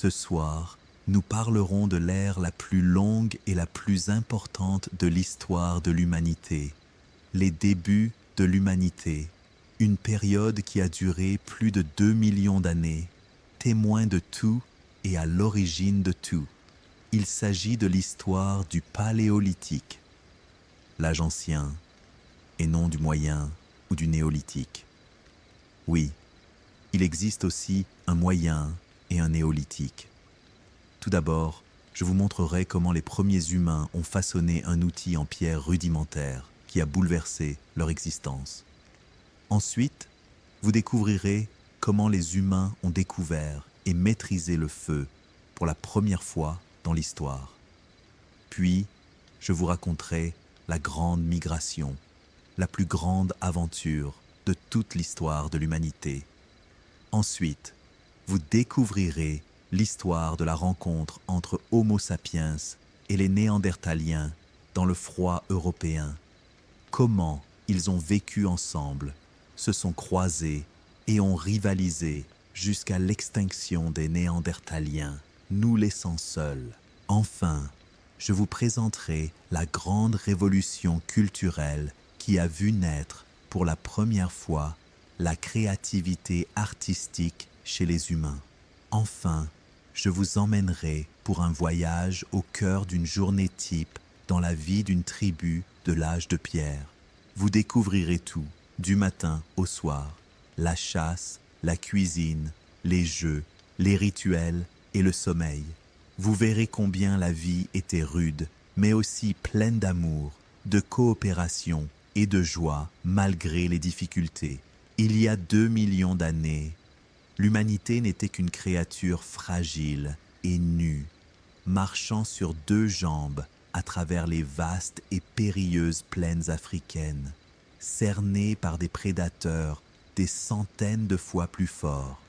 Ce soir, nous parlerons de l'ère la plus longue et la plus importante de l'histoire de l'humanité, les débuts de l'humanité, une période qui a duré plus de 2 millions d'années, témoin de tout et à l'origine de tout. Il s'agit de l'histoire du Paléolithique, l'âge ancien, et non du Moyen ou du Néolithique. Oui, il existe aussi un Moyen et un Néolithique. Tout d'abord, je vous montrerai comment les premiers humains ont façonné un outil en pierre rudimentaire qui a bouleversé leur existence. Ensuite, vous découvrirez comment les humains ont découvert et maîtrisé le feu pour la première fois dans l'histoire. Puis, je vous raconterai la grande migration, la plus grande aventure de toute l'histoire de l'humanité. Ensuite, vous découvrirez l'histoire de la rencontre entre Homo sapiens et les Néandertaliens dans le froid européen. Comment ils ont vécu ensemble, se sont croisés et ont rivalisé jusqu'à l'extinction des Néandertaliens, nous laissant seuls. Enfin, je vous présenterai la grande révolution culturelle qui a vu naître pour la première fois la créativité artistique chez les humains. Enfin, je vous emmènerai pour un voyage au cœur d'une journée type dans la vie d'une tribu de l'âge de pierre. Vous découvrirez tout, du matin au soir, la chasse, la cuisine, les jeux, les rituels et le sommeil. Vous verrez combien la vie était rude, mais aussi pleine d'amour, de coopération et de joie malgré les difficultés. Il y a 2 millions d'années, l'humanité n'était qu'une créature fragile et nue, marchant sur 2 jambes à travers les vastes et périlleuses plaines africaines, cernée par des prédateurs des centaines de fois plus forts.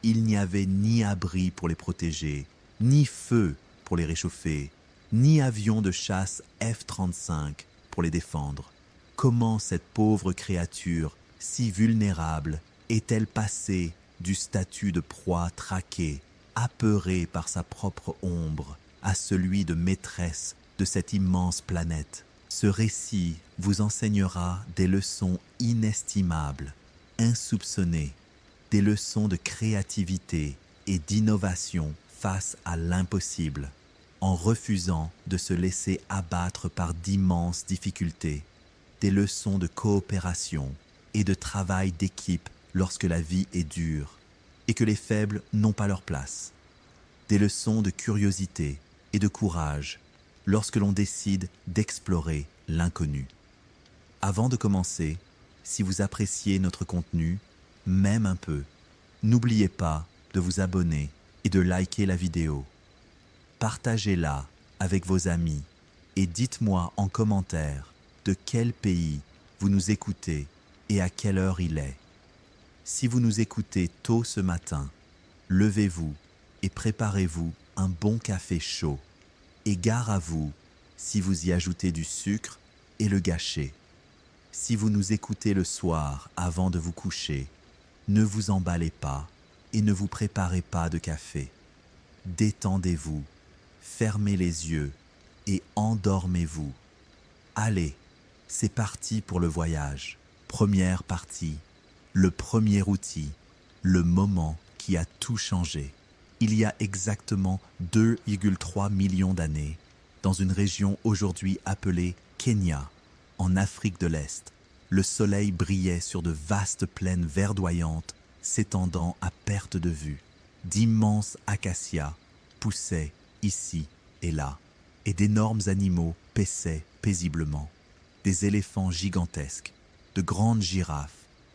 Il n'y avait ni abri pour les protéger, ni feu pour les réchauffer, ni avion de chasse F-35 pour les défendre. Comment cette pauvre créature, si vulnérable, est-elle passée du statut de proie traquée, apeurée par sa propre ombre, à celui de maîtresse de cette immense planète? Ce récit vous enseignera des leçons inestimables, insoupçonnées, des leçons de créativité et d'innovation face à l'impossible, en refusant de se laisser abattre par d'immenses difficultés, des leçons de coopération et de travail d'équipe lorsque la vie est dure et que les faibles n'ont pas leur place, des leçons de curiosité et de courage lorsque l'on décide d'explorer l'inconnu. Avant de commencer, si vous appréciez notre contenu, même un peu, n'oubliez pas de vous abonner et de liker la vidéo. Partagez-la avec vos amis et dites-moi en commentaire de quel pays vous nous écoutez et à quelle heure il est. Si vous nous écoutez tôt ce matin, levez-vous et préparez-vous un bon café chaud. Et gare à vous si vous y ajoutez du sucre et le gâchez. Si vous nous écoutez le soir avant de vous coucher, ne vous emballez pas et ne vous préparez pas de café. Détendez-vous, fermez les yeux et endormez-vous. Allez, c'est parti pour le voyage. Première partie, le premier outil, le moment qui a tout changé. Il y a exactement 2,3 millions d'années, dans une région aujourd'hui appelée Kenya, en Afrique de l'Est, le soleil brillait sur de vastes plaines verdoyantes s'étendant à perte de vue. D'immenses acacias poussaient ici et là, et d'énormes animaux paissaient paisiblement. Des éléphants gigantesques, de grandes girafes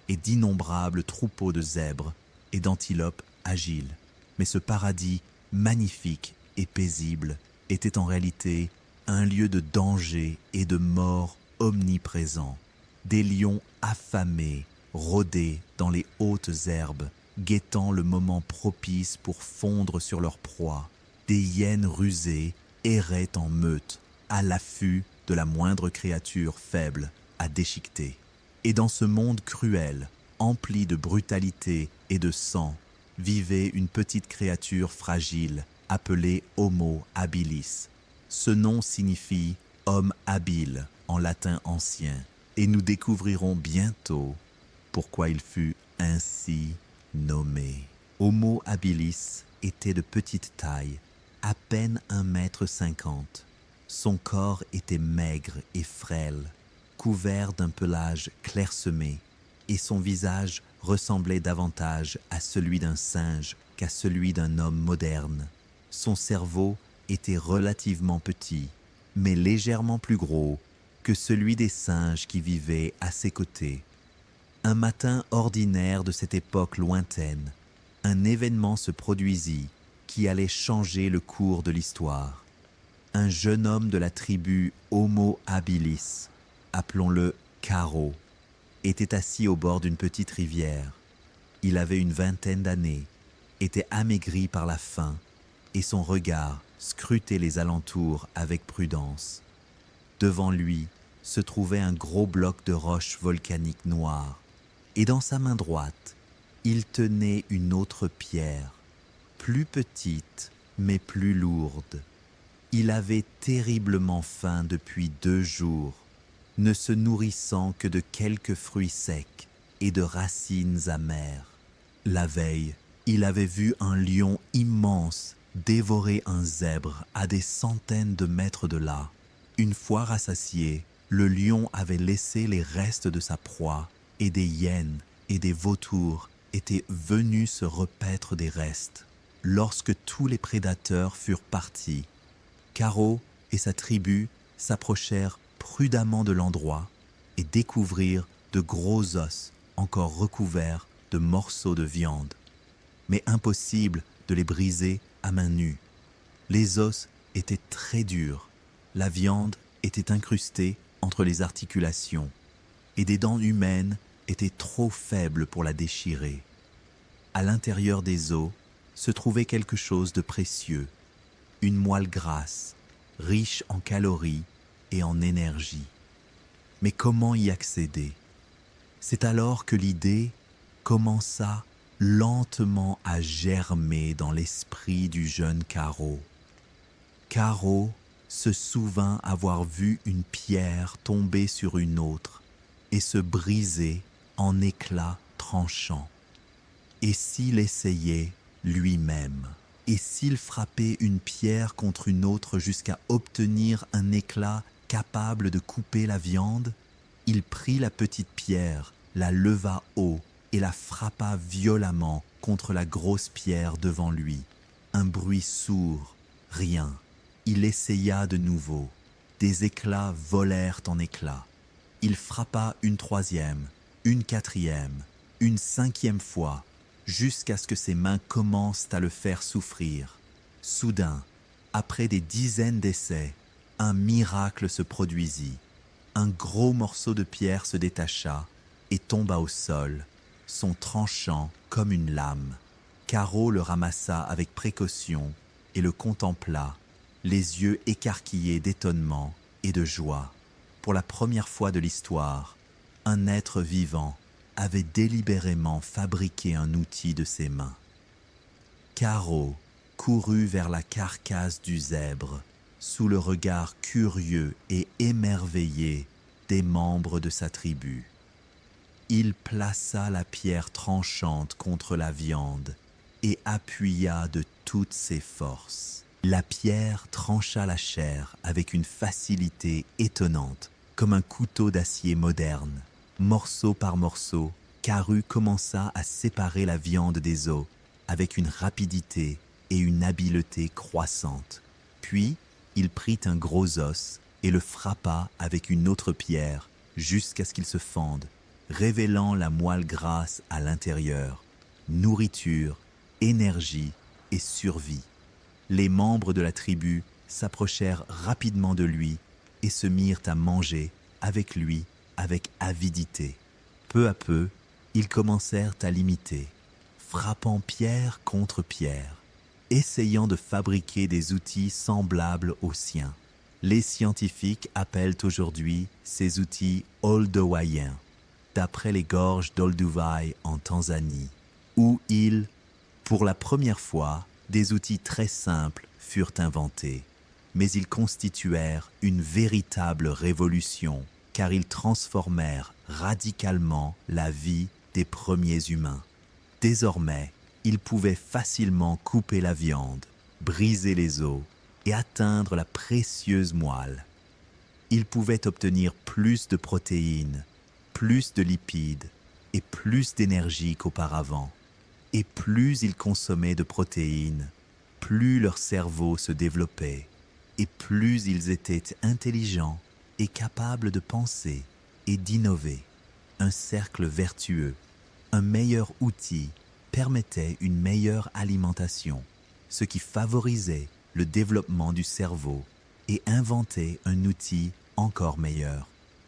et d'innombrables troupeaux de zèbres et d'antilopes agiles. Mais ce paradis magnifique et paisible était en réalité un lieu de danger et de mort omniprésent. Des lions affamés rôdaient dans les hautes herbes, guettant le moment propice pour fondre sur leur proie. Des hyènes rusées erraient en meute, à l'affût de la moindre créature faible à déchiqueter. Et dans ce monde cruel, empli de brutalité et de sang, vivait une petite créature fragile appelée Homo habilis. Ce nom signifie « homme habile » en latin ancien, et nous découvrirons bientôt pourquoi il fut ainsi nommé. Homo habilis était de petite taille, à peine 1,50 m. Son corps était maigre et frêle, couvert d'un pelage clairsemé, et son visage ressemblait davantage à celui d'un singe qu'à celui d'un homme moderne. Son cerveau était relativement petit, mais légèrement plus gros que celui des singes qui vivaient à ses côtés. Un matin ordinaire de cette époque lointaine, un événement se produisit qui allait changer le cours de l'histoire. Un jeune homme de la tribu Homo habilis, appelons-le Caro, était assis au bord d'une petite rivière. Il avait une vingtaine d'années, était amaigri par la faim, et son regard scrutait les alentours avec prudence. Devant lui se trouvait un gros bloc de roche volcanique noire, et dans sa main droite, il tenait une autre pierre, plus petite mais plus lourde. Il avait terriblement faim depuis 2 jours, ne se nourrissant que de quelques fruits secs et de racines amères. La veille, il avait vu un lion immense dévorer un zèbre à des centaines de mètres de là. Une fois rassasié, le lion avait laissé les restes de sa proie et des hyènes et des vautours étaient venus se repaître des restes. Lorsque tous les prédateurs furent partis, Caro et sa tribu s'approchèrent prudemment de l'endroit et découvrirent de gros os encore recouverts de morceaux de viande. Mais impossible de les briser à main nue. Les os étaient très durs, la viande était incrustée entre les articulations et des dents humaines étaient trop faibles pour la déchirer. À l'intérieur des os se trouvait quelque chose de précieux, une moelle grasse, riche en calories et en énergie. Mais comment y accéder? C'est alors que l'idée commença lentement à germer dans l'esprit du jeune Caro. Caro se souvint avoir vu une pierre tomber sur une autre et se briser en éclats tranchants. Et s'il essayait lui-même? Et s'il frappait une pierre contre une autre jusqu'à obtenir un éclat capable de couper la viande? Il prit la petite pierre, la leva haut et la frappa violemment contre la grosse pierre devant lui. Un bruit sourd, rien. Il essaya de nouveau. Des éclats volèrent en éclats. Il frappa une 3e, une 4e, une 5e fois, jusqu'à ce que ses mains commencent à le faire souffrir. Soudain, après des dizaines d'essais, un miracle se produisit. Un gros morceau de pierre se détacha et tomba au sol, son tranchant comme une lame. Caro le ramassa avec précaution et le contempla, les yeux écarquillés d'étonnement et de joie. Pour la première fois de l'histoire, un être vivant avait délibérément fabriqué un outil de ses mains. Caro courut vers la carcasse du zèbre, sous le regard curieux et émerveillé des membres de sa tribu. Il plaça la pierre tranchante contre la viande et appuya de toutes ses forces. La pierre trancha la chair avec une facilité étonnante, comme un couteau d'acier moderne. Morceau par morceau, Caro commença à séparer la viande des os avec une rapidité et une habileté croissantes. Puis, il prit un gros os et le frappa avec une autre pierre jusqu'à ce qu'il se fende, révélant la moelle grasse à l'intérieur. Nourriture, énergie et survie. Les membres de la tribu s'approchèrent rapidement de lui et se mirent à manger avec lui avec avidité. Peu à peu, ils commencèrent à l'imiter, frappant pierre contre pierre, essayant de fabriquer des outils semblables aux siens. Les scientifiques appellent aujourd'hui ces outils olduvaiens, d'après les gorges d'Olduvai en Tanzanie, où ils Pour la première fois, des outils très simples furent inventés, mais ils constituèrent une véritable révolution, car ils transformèrent radicalement la vie des premiers humains. Désormais, ils pouvaient facilement couper la viande, briser les os et atteindre la précieuse moelle. Ils pouvaient obtenir plus de protéines, plus de lipides et plus d'énergie qu'auparavant. Et plus ils consommaient de protéines, plus leur cerveau se développait, et plus ils étaient intelligents et capables de penser et d'innover. Un cercle vertueux, un meilleur outil permettait une meilleure alimentation, ce qui favorisait le développement du cerveau et inventait un outil encore meilleur.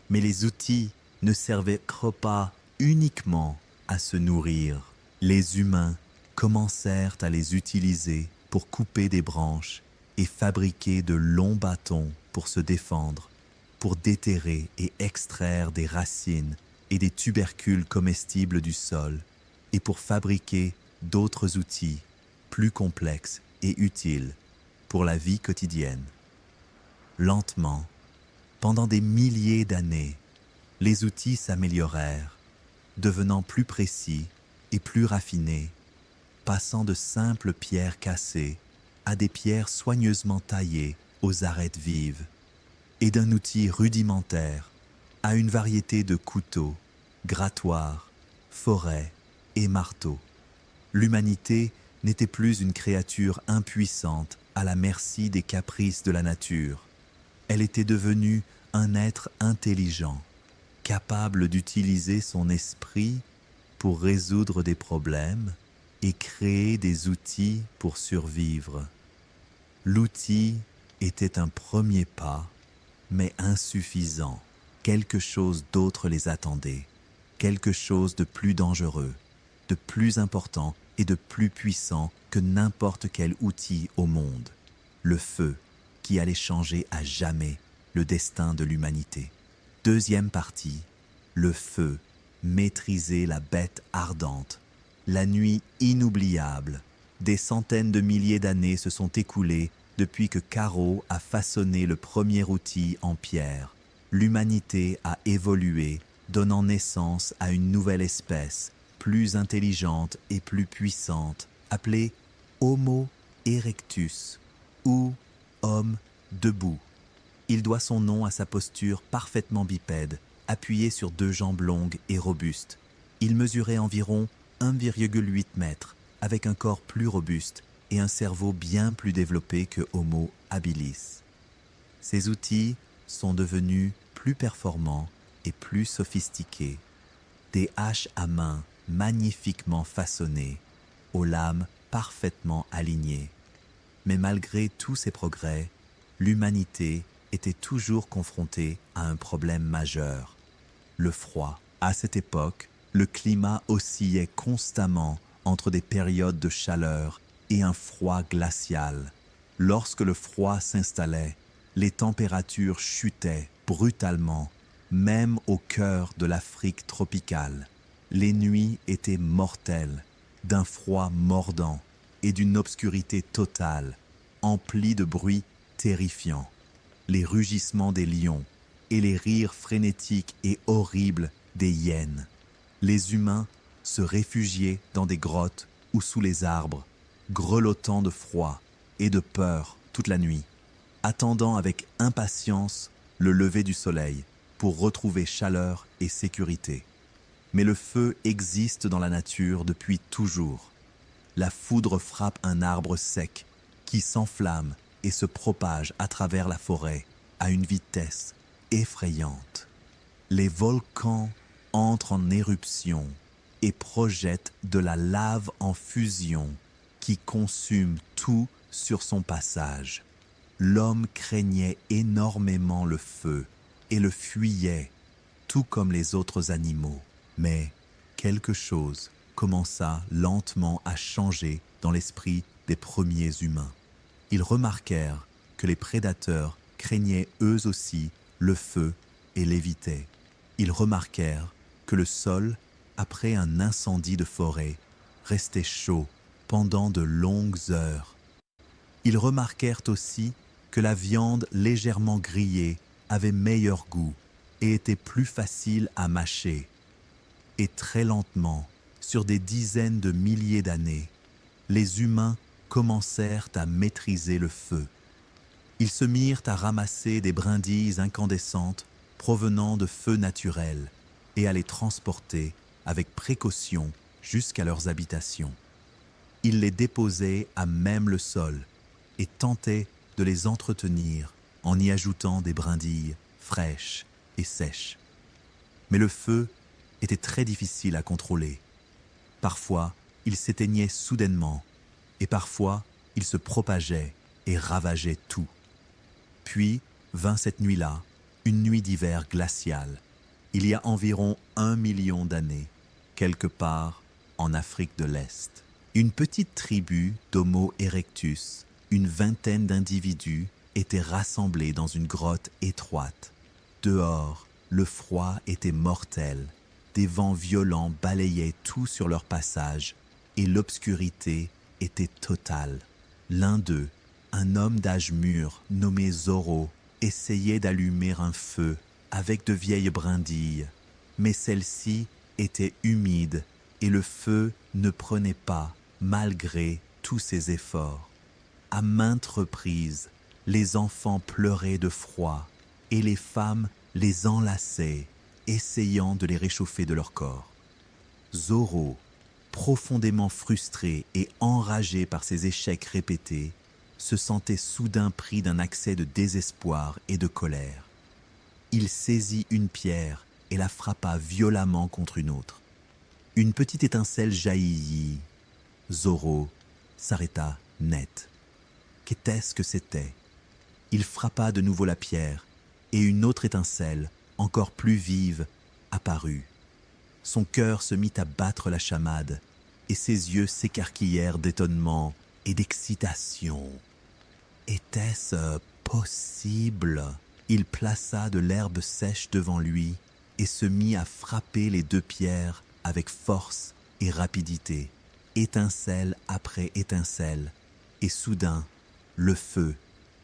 Mais les outils ne servaient pas uniquement à se nourrir. Les humains commencèrent à les utiliser pour couper des branches et fabriquer de longs bâtons pour se défendre, pour déterrer et extraire des racines et des tubercules comestibles du sol, et pour fabriquer d'autres outils plus complexes et utiles pour la vie quotidienne. Lentement, pendant des milliers d'années, les outils s'améliorèrent, devenant plus précis et plus raffinés, passant de simples pierres cassées à des pierres soigneusement taillées aux arêtes vives, et d'un outil rudimentaire à une variété de couteaux, grattoirs, forêts et marteaux. L'humanité n'était plus une créature impuissante à la merci des caprices de la nature. Elle était devenue un être intelligent, capable d'utiliser son esprit pour résoudre des problèmes et créer des outils pour survivre. L'outil était un premier pas, mais insuffisant. Quelque chose d'autre les attendait, quelque chose de plus dangereux, de plus important et de plus puissant que n'importe quel outil au monde. Le feu, qui allait changer à jamais le destin de l'humanité. Deuxième partie, le feu, maîtriser la bête ardente. La nuit inoubliable. Des centaines de milliers d'années se sont écoulées depuis que Caro a façonné le premier outil en pierre. L'humanité a évolué, donnant naissance à une nouvelle espèce, plus intelligente et plus puissante, appelée Homo erectus, ou homme debout. Il doit son nom à sa posture parfaitement bipède, appuyé sur deux jambes longues et robustes. Il mesurait environ 1,8 mètres, avec un corps plus robuste et un cerveau bien plus développé que Homo habilis. Ces outils sont devenus plus performants et plus sophistiqués. Des haches à main magnifiquement façonnées, aux lames parfaitement alignées. Mais malgré tous ces progrès, l'humanité était toujours confrontée à un problème majeur, le froid. À cette époque, le climat oscillait constamment entre des périodes de chaleur et un froid glacial. Lorsque le froid s'installait, les températures chutaient brutalement, même au cœur de l'Afrique tropicale. Les nuits étaient mortelles, d'un froid mordant et d'une obscurité totale, emplie de bruits terrifiants. Les rugissements des lions et les rires frénétiques et horribles des hyènes. Les humains se réfugiaient dans des grottes ou sous les arbres, grelottant de froid et de peur toute la nuit, attendant avec impatience le lever du soleil pour retrouver chaleur et sécurité. Mais le feu existe dans la nature depuis toujours. La foudre frappe un arbre sec qui s'enflamme et se propage à travers la forêt à une vitesse effrayante. Les volcans entrent en éruption et projettent de la lave en fusion qui consume tout sur son passage. L'homme craignait énormément le feu et le fuyait, tout comme les autres animaux. Mais quelque chose commença lentement à changer dans l'esprit des premiers humains. Ils remarquèrent que les prédateurs craignaient eux aussi le feu et l'évitaient. Ils remarquèrent que le sol, après un incendie de forêt, restait chaud pendant de longues heures. Ils remarquèrent aussi que la viande légèrement grillée avait meilleur goût et était plus facile à mâcher. Et très lentement, sur des dizaines de milliers d'années, les humains commencèrent à maîtriser le feu. Ils se mirent à ramasser des brindilles incandescentes provenant de feux naturels et à les transporter avec précaution jusqu'à leurs habitations. Ils les déposaient à même le sol et tentaient de les entretenir en y ajoutant des brindilles fraîches et sèches. Mais le feu était très difficile à contrôler. Parfois, il s'éteignait soudainement et parfois, il se propageait et ravageait tout. Puis vint cette nuit-là, une nuit d'hiver glaciale, il y a environ 1 million d'années, quelque part en Afrique de l'Est. Une petite tribu d'Homo erectus, une vingtaine d'individus, étaient rassemblés dans une grotte étroite. Dehors, le froid était mortel, des vents violents balayaient tout sur leur passage et l'obscurité était totale. L'un d'eux, un homme d'âge mûr nommé Zoro, essayait d'allumer un feu avec de vieilles brindilles, mais celles-ci étaient humides et le feu ne prenait pas malgré tous ses efforts. À maintes reprises, les enfants pleuraient de froid et les femmes les enlaçaient, essayant de les réchauffer de leur corps. Zoro, profondément frustré et enragé par ses échecs répétés, se sentait soudain pris d'un accès de désespoir et de colère. Il saisit une pierre et la frappa violemment contre une autre. Une petite étincelle jaillit. Zoro s'arrêta net. Qu'était-ce que c'était? Il frappa de nouveau la pierre et une autre étincelle, encore plus vive, apparut. Son cœur se mit à battre la chamade et ses yeux s'écarquillèrent d'étonnement et d'excitation. Était-ce possible? Il plaça de l'herbe sèche devant lui et se mit à frapper les deux pierres avec force et rapidité, étincelle après étincelle, et soudain, le feu,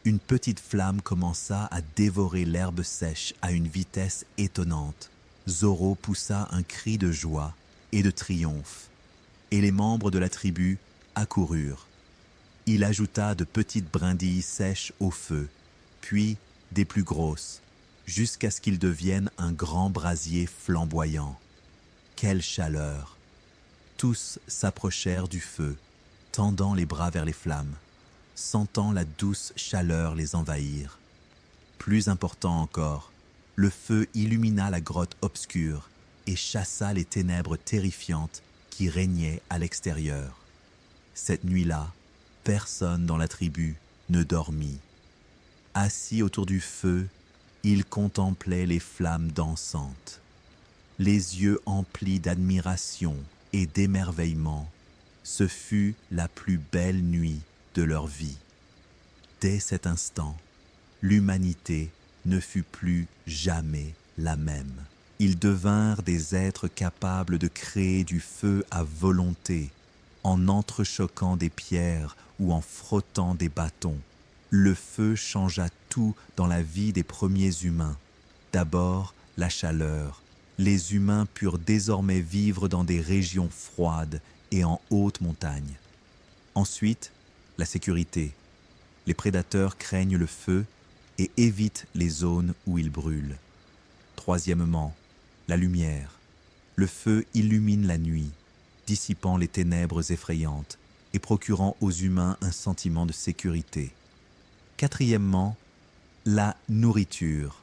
une petite flamme commença à dévorer l'herbe sèche à une vitesse étonnante. Zoro poussa un cri de joie et de triomphe, et les membres de la tribu accoururent. Il ajouta de petites brindilles sèches au feu, puis des plus grosses, jusqu'à ce qu'il devienne un grand brasier flamboyant. Quelle chaleur! Tous s'approchèrent du feu, tendant les bras vers les flammes, sentant la douce chaleur les envahir. Plus important encore, le feu illumina la grotte obscure et chassa les ténèbres terrifiantes qui régnaient à l'extérieur. Cette nuit-là, personne dans la tribu ne dormit. Assis autour du feu, ils contemplaient les flammes dansantes. Les yeux emplis d'admiration et d'émerveillement, ce fut la plus belle nuit de leur vie. Dès cet instant, l'humanité ne fut plus jamais la même. Ils devinrent des êtres capables de créer du feu à volonté, en entrechoquant des pierres ou en frottant des bâtons. Le feu changea tout dans la vie des premiers humains. D'abord, la chaleur. Les humains purent désormais vivre dans des régions froides et en haute montagne. Ensuite, la sécurité. Les prédateurs craignent le feu et évitent les zones où il brûle. Troisièmement, la lumière. Le feu illumine la nuit, dissipant les ténèbres effrayantes et procurant aux humains un sentiment de sécurité. Quatrièmement, la nourriture.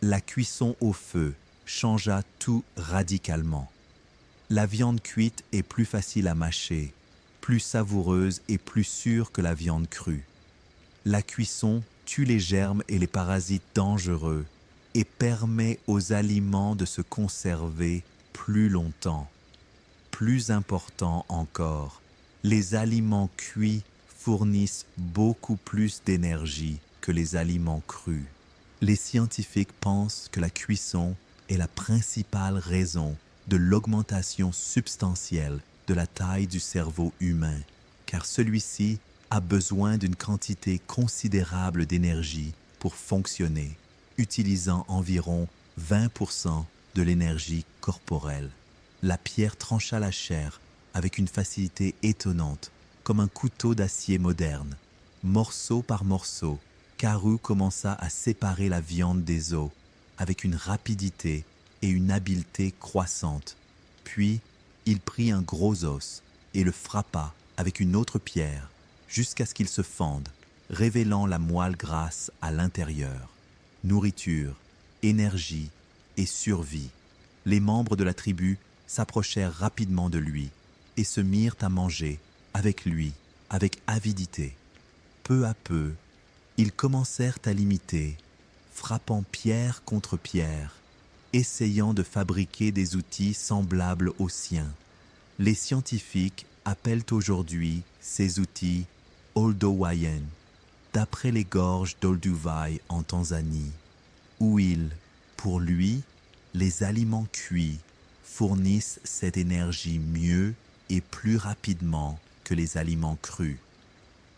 La cuisson au feu changea tout radicalement. La viande cuite est plus facile à mâcher, plus savoureuse et plus sûre que la viande crue. La cuisson tue les germes et les parasites dangereux et permet aux aliments de se conserver plus longtemps. Plus important encore, les aliments cuits fournissent beaucoup plus d'énergie que les aliments crus. Les scientifiques pensent que la cuisson est la principale raison de l'augmentation substantielle de la taille du cerveau humain car celui-ci a besoin d'une quantité considérable d'énergie pour fonctionner, utilisant environ 20% de l'énergie corporelle. La pierre trancha la chair avec une facilité étonnante, comme un couteau d'acier moderne. Morceau par morceau, Karu commença à séparer la viande des os, avec une rapidité et une habileté croissantes. Puis, il prit un gros os et le frappa avec une autre pierre, jusqu'à ce qu'il se fende, révélant la moelle grasse à l'intérieur. Nourriture, énergie et survie. Les membres de la tribu s'approchèrent rapidement de lui et se mirent à manger avec lui, avec avidité. Peu à peu, ils commencèrent à l'imiter, frappant pierre contre pierre, essayant de fabriquer des outils semblables aux siens. Les scientifiques appellent aujourd'hui ces outils Oldowayen, d'après les gorges d'Olduvai en Tanzanie, où pour lui, les aliments cuits fournissent cette énergie mieux et plus rapidement que les aliments crus.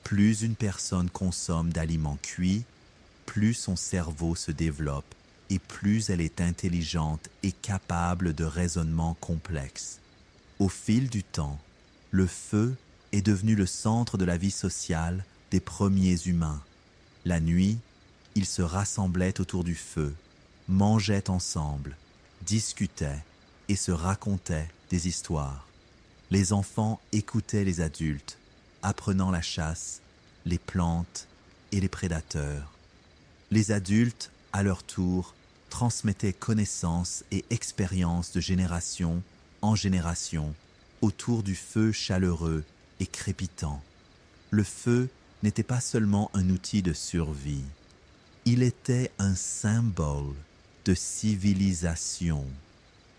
Plus une personne consomme d'aliments cuits, plus son cerveau se développe et plus elle est intelligente et capable de raisonnement complexe. Au fil du temps, le feu est devenu le centre de la vie sociale des premiers humains. La nuit, ils se rassemblaient autour du feu, mangeaient ensemble, discutaient et se racontaient des histoires. Les enfants écoutaient les adultes, apprenant la chasse, les plantes et les prédateurs. Les adultes, à leur tour, transmettaient connaissances et expériences de génération en génération autour du feu chaleureux et crépitant. Le feu n'était pas seulement un outil de survie, il était un symbole de civilisation,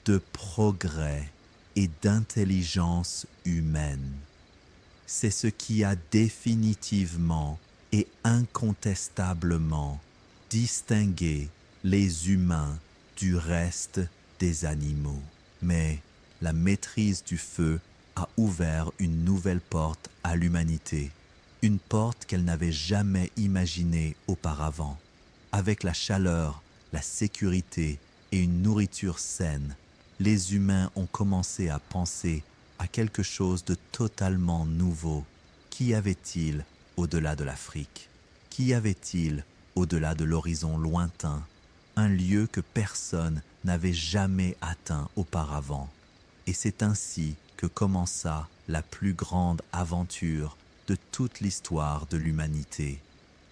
de progrès et d'intelligence humaine. C'est ce qui a définitivement et incontestablement distingué les humains du reste des animaux. Mais la maîtrise du feu a ouvert une nouvelle porte à l'humanité, une porte qu'elle n'avait jamais imaginée auparavant. Avec la chaleur, la sécurité et une nourriture saine, les humains ont commencé à penser à quelque chose de totalement nouveau. Qu'y avait-il au-delà de l'Afrique? Qu'y avait-il au-delà de l'horizon lointain? Un lieu que personne n'avait jamais atteint auparavant. Et c'est ainsi que commença la plus grande aventure de toute l'histoire de l'humanité,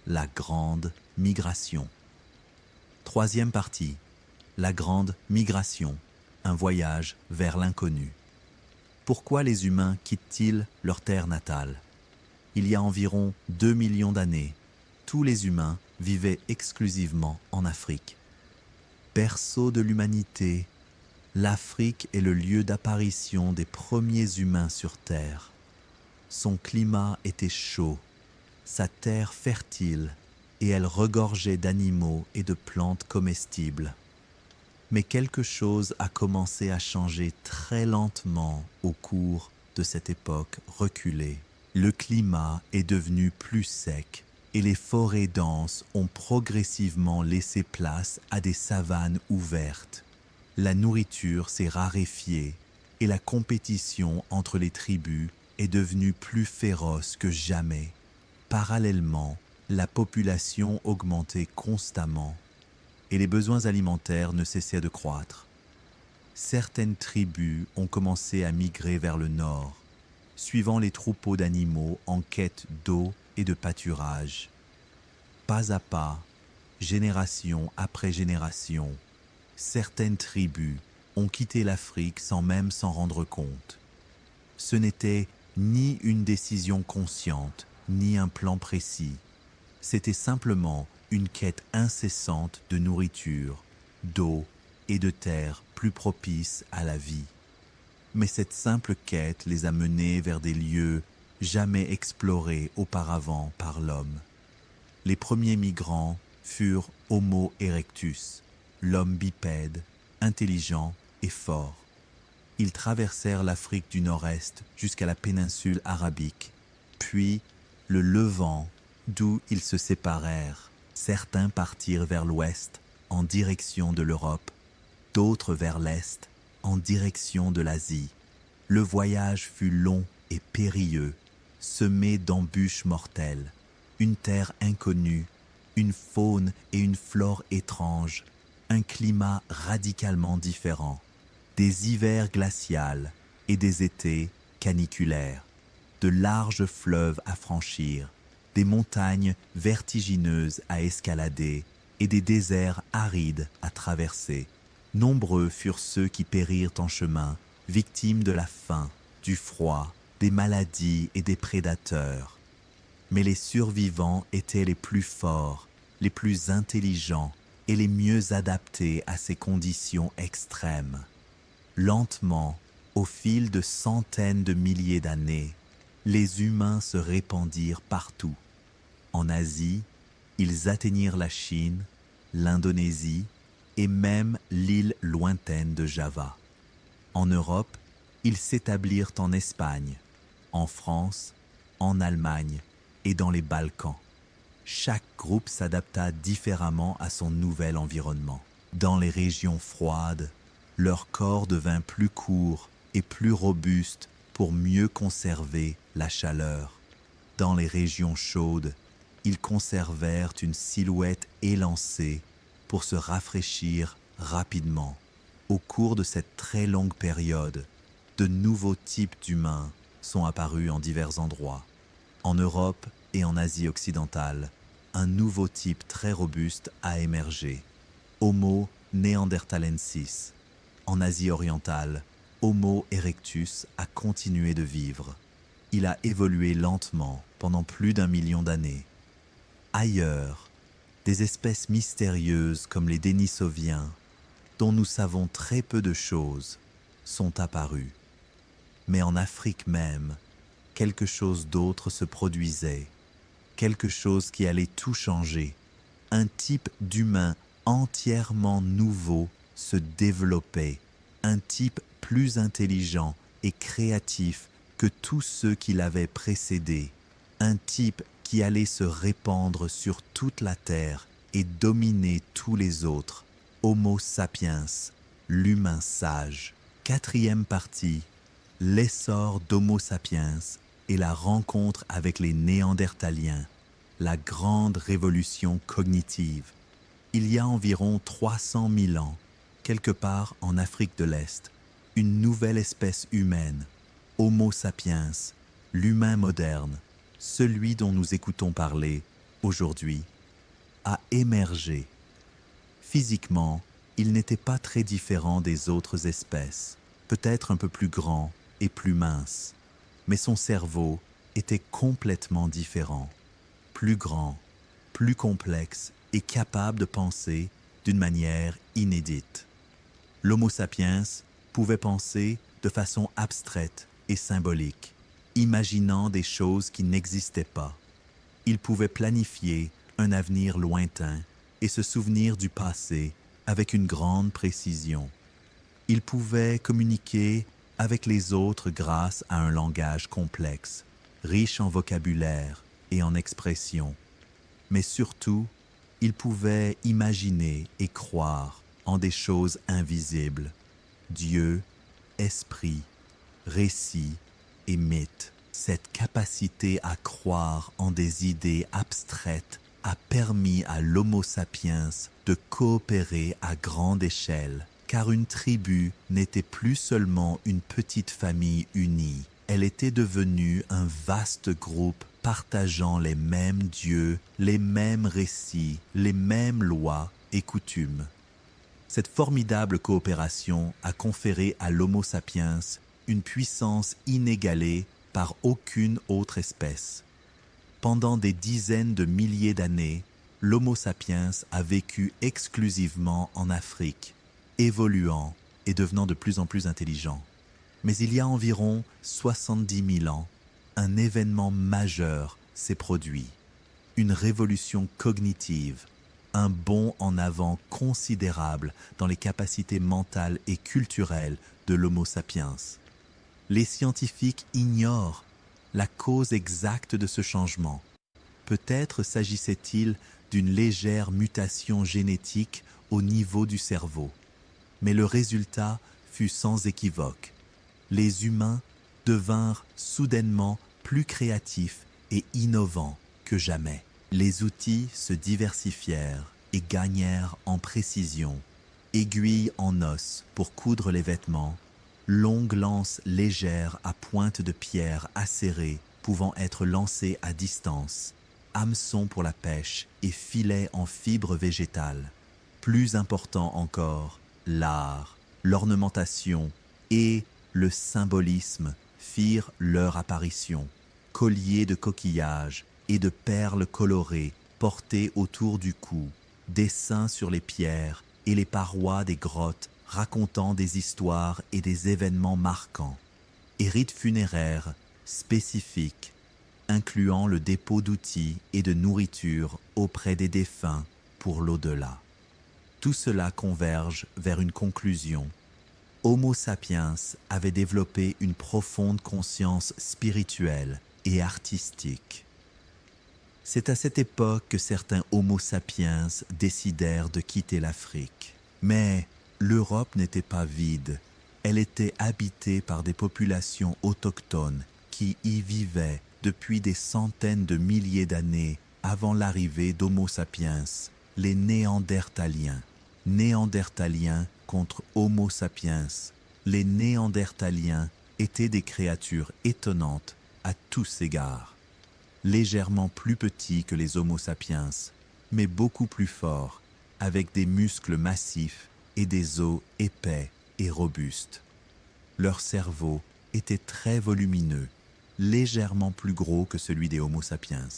la Grande Migration. Troisième partie, la Grande Migration, un voyage vers l'inconnu. Pourquoi les humains quittent-ils leur terre natale? Il y a environ 2 millions d'années, tous les humains vivaient exclusivement en Afrique. Berceau de l'humanité, l'Afrique est le lieu d'apparition des premiers humains sur Terre. Son climat était chaud, sa terre fertile, et elle regorgeait d'animaux et de plantes comestibles. Mais quelque chose a commencé à changer très lentement au cours de cette époque reculée. Le climat est devenu plus sec et les forêts denses ont progressivement laissé place à des savanes ouvertes. La nourriture s'est raréfiée et la compétition entre les tribus est devenue plus féroce que jamais. Parallèlement, la population augmentait constamment et les besoins alimentaires ne cessaient de croître. Certaines tribus ont commencé à migrer vers le nord, suivant les troupeaux d'animaux en quête d'eau et de pâturage. Pas à pas, génération après génération, certaines tribus ont quitté l'Afrique sans même s'en rendre compte. Ce n'était ni une décision consciente, ni un plan précis. C'était simplement une quête incessante de nourriture, d'eau et de terre plus propices à la vie. Mais cette simple quête les a menés vers des lieux jamais explorés auparavant par l'homme. Les premiers migrants furent Homo erectus, l'homme bipède, intelligent et fort. Ils traversèrent l'Afrique du Nord-Est jusqu'à la péninsule arabique, Puis, le Levant, d'où ils se séparèrent. Certains partirent vers l'ouest, en direction de l'Europe, d'autres vers l'est, en direction de l'Asie. Le voyage fut long et périlleux, semé d'embûches mortelles, une terre inconnue, une faune et une flore étranges, un climat radicalement différent, des hivers glacials et des étés caniculaires, de larges fleuves à franchir, des montagnes vertigineuses à escalader et des déserts arides à traverser. Nombreux furent ceux qui périrent en chemin, victimes de la faim, du froid, des maladies et des prédateurs. Mais les survivants étaient les plus forts, les plus intelligents et les mieux adaptés à ces conditions extrêmes. Lentement, au fil de centaines de milliers d'années, les humains se répandirent partout. En Asie, ils atteignirent la Chine, l'Indonésie et même l'île lointaine de Java. En Europe, ils s'établirent en Espagne, en France, en Allemagne et dans les Balkans. Chaque groupe s'adapta différemment à son nouvel environnement. Dans les régions froides, leur corps devint plus court et plus robuste pour mieux conserver la chaleur. Dans les régions chaudes, ils conservèrent une silhouette élancée pour se rafraîchir rapidement. Au cours de cette très longue période, de nouveaux types d'humains sont apparus en divers endroits. En Europe et en Asie occidentale, un nouveau type très robuste a émergé, Homo neanderthalensis. En Asie orientale, Homo erectus a continué de vivre. Il a évolué lentement pendant plus d'1 million d'années. Ailleurs, des espèces mystérieuses comme les Denisoviens, dont nous savons très peu de choses, sont apparues. Mais en Afrique même, quelque chose d'autre se produisait, quelque chose qui allait tout changer. Un type d'humain entièrement nouveau se développait, un type plus intelligent et créatif que tous ceux qui l'avaient précédé, un type qui allait se répandre sur toute la terre et dominer tous les autres, Homo sapiens, l'humain sage. 4e partie, l'essor d'Homo sapiens et la rencontre avec les Néandertaliens, la grande révolution cognitive. Il y a environ 300 000 ans, quelque part en Afrique de l'Est, une nouvelle espèce humaine, Homo sapiens, l'humain moderne, celui dont nous écoutons parler aujourd'hui, a émergé. Physiquement, il n'était pas très différent des autres espèces, peut-être un peu plus grand et plus mince, mais son cerveau était complètement différent, plus grand, plus complexe et capable de penser d'une manière inédite. L'Homo sapiens pouvait penser de façon abstraite et symbolique, imaginant des choses qui n'existaient pas. Il pouvait planifier un avenir lointain et se souvenir du passé avec une grande précision. Il pouvait communiquer avec les autres grâce à un langage complexe, riche en vocabulaire et en expressions. Mais surtout, il pouvait imaginer et croire en des choses invisibles, Dieu, esprit, récit et mythe. Cette capacité à croire en des idées abstraites a permis à l'Homo sapiens de coopérer à grande échelle, car une tribu n'était plus seulement une petite famille unie, elle était devenue un vaste groupe partageant les mêmes dieux, les mêmes récits, les mêmes lois et coutumes. Cette formidable coopération a conféré à l'Homo sapiens une puissance inégalée par aucune autre espèce. Pendant des dizaines de milliers d'années, l'Homo sapiens a vécu exclusivement en Afrique, évoluant et devenant de plus en plus intelligent. Mais il y a environ 70 000 ans, un événement majeur s'est produit. Une révolution cognitive, un bond en avant considérable dans les capacités mentales et culturelles de l'Homo sapiens. Les scientifiques ignorent la cause exacte de ce changement. Peut-être s'agissait-il d'une légère mutation génétique au niveau du cerveau. Mais le résultat fut sans équivoque. Les humains devinrent soudainement plus créatifs et innovants que jamais. Les outils se diversifièrent et gagnèrent en précision. Aiguilles en os pour coudre les vêtements, longues lances légères à pointe de pierre acérée pouvant être lancées à distance, hameçons pour la pêche et filets en fibres végétales. Plus important encore, l'art, l'ornementation et le symbolisme firent leur apparition. Colliers de coquillages et de perles colorées portés autour du cou, dessins sur les pierres et les parois des grottes racontant des histoires et des événements marquants, et rites funéraires spécifiques, incluant le dépôt d'outils et de nourriture auprès des défunts pour l'au-delà. Tout cela converge vers une conclusion. Homo sapiens avait développé une profonde conscience spirituelle et artistique. C'est à cette époque que certains Homo sapiens décidèrent de quitter l'Afrique. Mais l'Europe n'était pas vide. Elle était habitée par des populations autochtones qui y vivaient depuis des centaines de milliers d'années avant l'arrivée d'Homo sapiens, les Néandertaliens. Néandertaliens contre Homo sapiens. Les Néandertaliens étaient des créatures étonnantes à tous égards. Légèrement plus petits que les Homo sapiens, mais beaucoup plus forts, avec des muscles massifs et des os épais et robustes. Leur cerveau était très volumineux, légèrement plus gros que celui des Homo sapiens.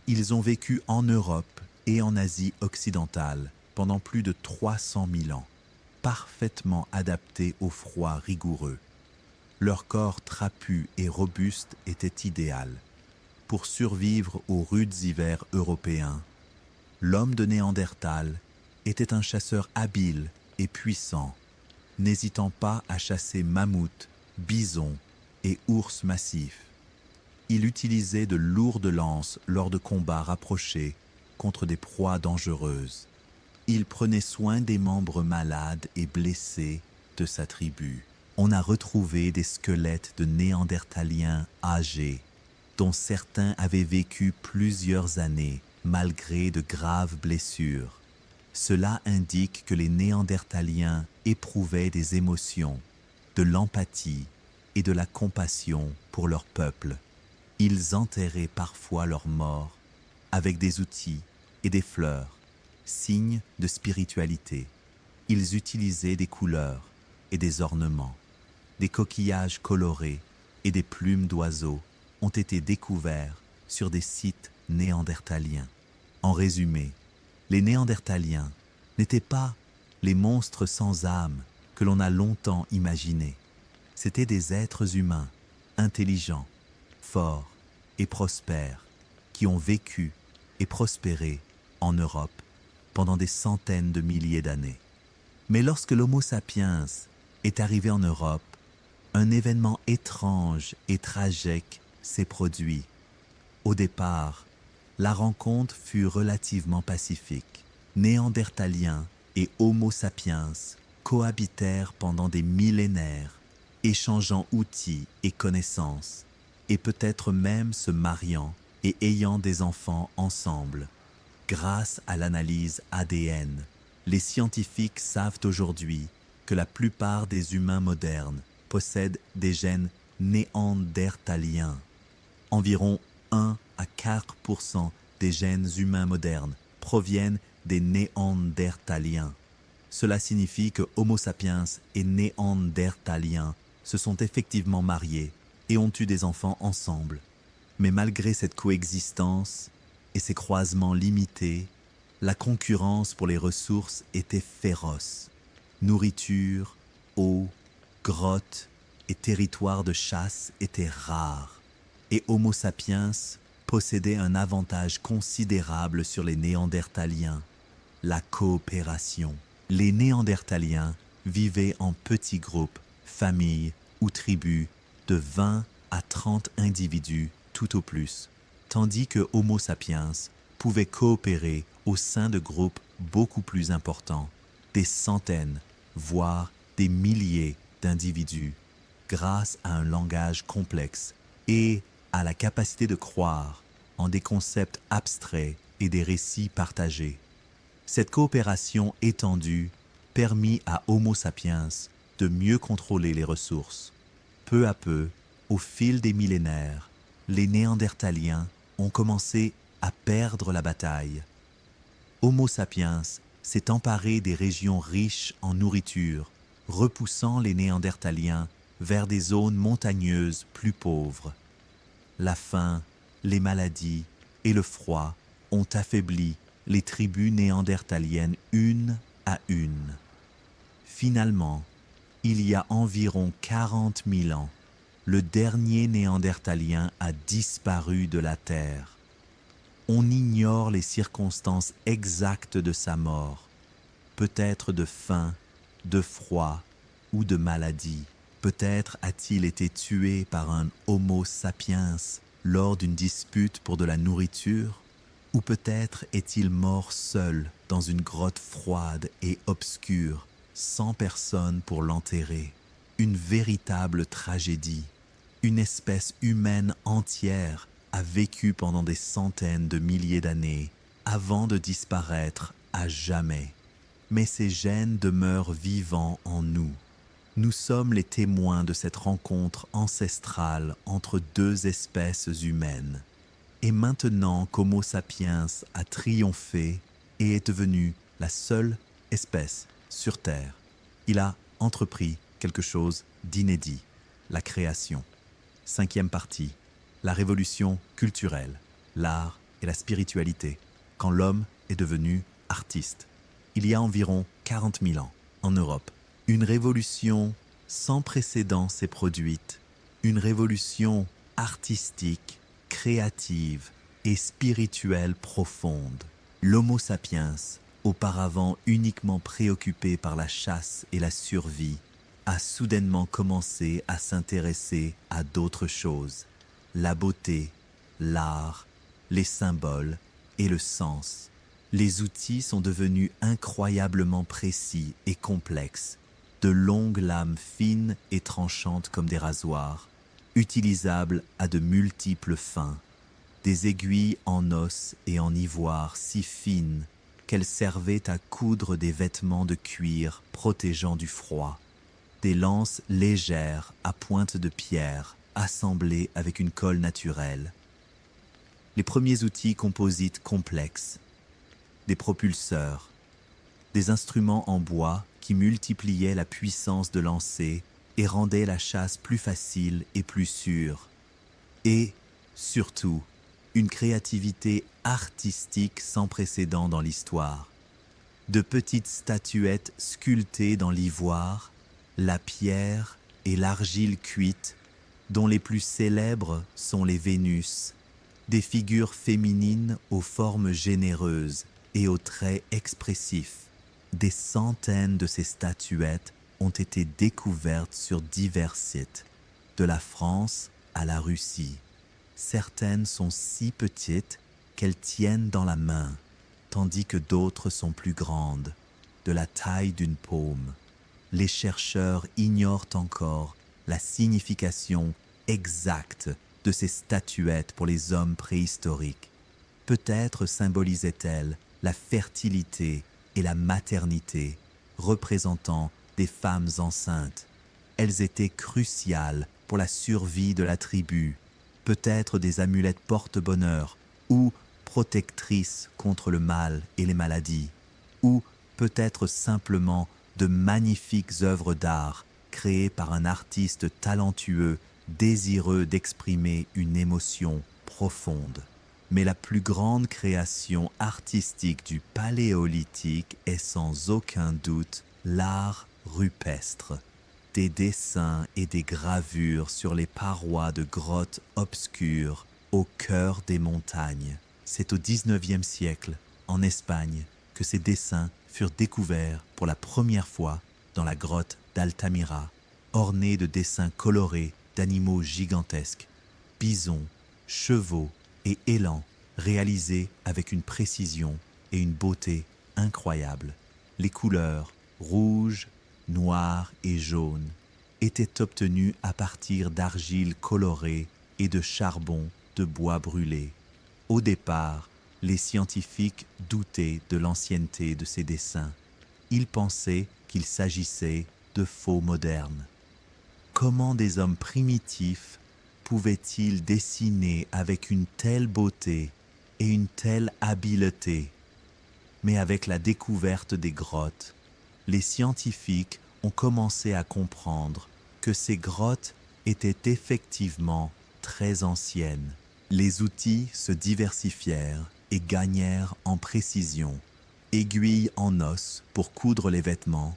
Ils ont vécu en Europe et en Asie occidentale pendant plus de 300 000 ans, parfaitement adaptés au froid rigoureux. Leur corps trapu et robuste était idéal. Pour survivre aux rudes hivers européens, l'homme de Néandertal était un chasseur habile et puissant, n'hésitant pas à chasser mammouths, bisons et ours massifs. Il utilisait de lourdes lances lors de combats rapprochés contre des proies dangereuses. Il prenait soin des membres malades et blessés de sa tribu. On a retrouvé des squelettes de Néandertaliens âgés, dont certains avaient vécu plusieurs années malgré de graves blessures. Cela indique que les Néandertaliens éprouvaient des émotions, de l'empathie et de la compassion pour leur peuple. Ils enterraient parfois leurs morts avec des outils et des fleurs, signe de spiritualité. Ils utilisaient des couleurs et des ornements. Des coquillages colorés et des plumes d'oiseaux ont été découverts sur des sites néandertaliens. En résumé, les Néandertaliens n'étaient pas les monstres sans âme que l'on a longtemps imaginés. C'étaient des êtres humains, intelligents, forts et prospères, qui ont vécu et prospéré en Europe pendant des centaines de milliers d'années. Mais lorsque l'Homo sapiens est arrivé en Europe, un événement étrange et tragique s'est produit. Au départ, la rencontre fut relativement pacifique. Néandertaliens et Homo sapiens cohabitèrent pendant des millénaires, échangeant outils et connaissances, et peut-être même se mariant et ayant des enfants ensemble. Grâce à l'analyse ADN, les scientifiques savent aujourd'hui que la plupart des humains modernes possèdent des gènes néandertaliens. Environ 1 à 4% des gènes humains modernes proviennent des néandertaliens. Cela signifie que Homo sapiens et néandertaliens se sont effectivement mariés et ont eu des enfants ensemble. Mais malgré cette coexistence et ces croisements limités, la concurrence pour les ressources était féroce. Nourriture, eau, grottes et territoires de chasse étaient rares. Et Homo sapiens possédait un avantage considérable sur les Néandertaliens, la coopération. Les Néandertaliens vivaient en petits groupes, familles ou tribus de 20 à 30 individus tout au plus, tandis que Homo sapiens pouvait coopérer au sein de groupes beaucoup plus importants, des centaines, voire des milliers d'individus, grâce à un langage complexe et à la capacité de croire en des concepts abstraits et des récits partagés. Cette coopération étendue permit à Homo sapiens de mieux contrôler les ressources. Peu à peu, au fil des millénaires, les Néandertaliens ont commencé à perdre la bataille. Homo sapiens s'est emparé des régions riches en nourriture, repoussant les Néandertaliens vers des zones montagneuses plus pauvres. La faim, les maladies et le froid ont affaibli les tribus néandertaliennes une à une. Finalement, il y a environ 40 000 ans, le dernier Néandertalien a disparu de la Terre. On ignore les circonstances exactes de sa mort, peut-être de faim, de froid ou de maladie. Peut-être a-t-il été tué par un Homo sapiens lors d'une dispute pour de la nourriture, ou peut-être est-il mort seul dans une grotte froide et obscure, sans personne pour l'enterrer. Une véritable tragédie. Une espèce humaine entière a vécu pendant des centaines de milliers d'années avant de disparaître à jamais. Mais ces gènes demeurent vivants en nous. Nous sommes les témoins de cette rencontre ancestrale entre deux espèces humaines. Et maintenant qu'Homo sapiens a triomphé et est devenu la seule espèce sur Terre, il a entrepris quelque chose d'inédit, la création. 5e partie, la révolution culturelle, l'art et la spiritualité, quand l'homme est devenu artiste. Il y a environ 40 000 ans, en Europe, une révolution sans précédent s'est produite, une révolution artistique, créative et spirituelle profonde. L'Homo sapiens, auparavant uniquement préoccupé par la chasse et la survie, a soudainement commencé à s'intéresser à d'autres choses, la beauté, l'art, les symboles et le sens. Les outils sont devenus incroyablement précis et complexes, de longues lames fines et tranchantes comme des rasoirs, utilisables à de multiples fins, des aiguilles en os et en ivoire si fines qu'elles servaient à coudre des vêtements de cuir protégeant du froid, des lances légères à pointe de pierre assemblées avec une colle naturelle, les premiers outils composites complexes, des propulseurs, des instruments en bois qui multipliaient la puissance de lancer et rendaient la chasse plus facile et plus sûre, et, surtout, une créativité artistique sans précédent dans l'histoire. De petites statuettes sculptées dans l'ivoire, la pierre et l'argile cuite, dont les plus célèbres sont les Vénus, des figures féminines aux formes généreuses et aux traits expressifs. Des centaines de ces statuettes ont été découvertes sur divers sites, de la France à la Russie. Certaines sont si petites qu'elles tiennent dans la main, tandis que d'autres sont plus grandes, de la taille d'une paume. Les chercheurs ignorent encore la signification exacte de ces statuettes pour les hommes préhistoriques. Peut-être symbolisaient-elles la fertilité et la maternité, représentant des femmes enceintes. Elles étaient cruciales pour la survie de la tribu, peut-être des amulettes porte-bonheur ou protectrices contre le mal et les maladies, ou peut-être simplement de magnifiques œuvres d'art créées par un artiste talentueux désireux d'exprimer une émotion profonde. Mais la plus grande création artistique du Paléolithique est sans aucun doute l'art rupestre. Des dessins et des gravures sur les parois de grottes obscures au cœur des montagnes. C'est au XIXe siècle, en Espagne, que ces dessins furent découverts pour la première fois dans la grotte d'Altamira, ornés de dessins colorés d'animaux gigantesques, bisons, chevaux et élans, réalisés avec une précision et une beauté incroyables. Les couleurs rouge, noir et jaune étaient obtenues à partir d'argile colorée et de charbon de bois brûlé. Au départ, les scientifiques doutaient de l'ancienneté de ces dessins. Ils pensaient qu'il s'agissait de faux modernes. Comment des hommes primitifs pouvaient-ils dessiner avec une telle beauté et une telle habileté? Mais avec la découverte des grottes, les scientifiques ont commencé à comprendre que ces grottes étaient effectivement très anciennes. Les outils se diversifièrent et gagnèrent en précision. Aiguilles en os pour coudre les vêtements,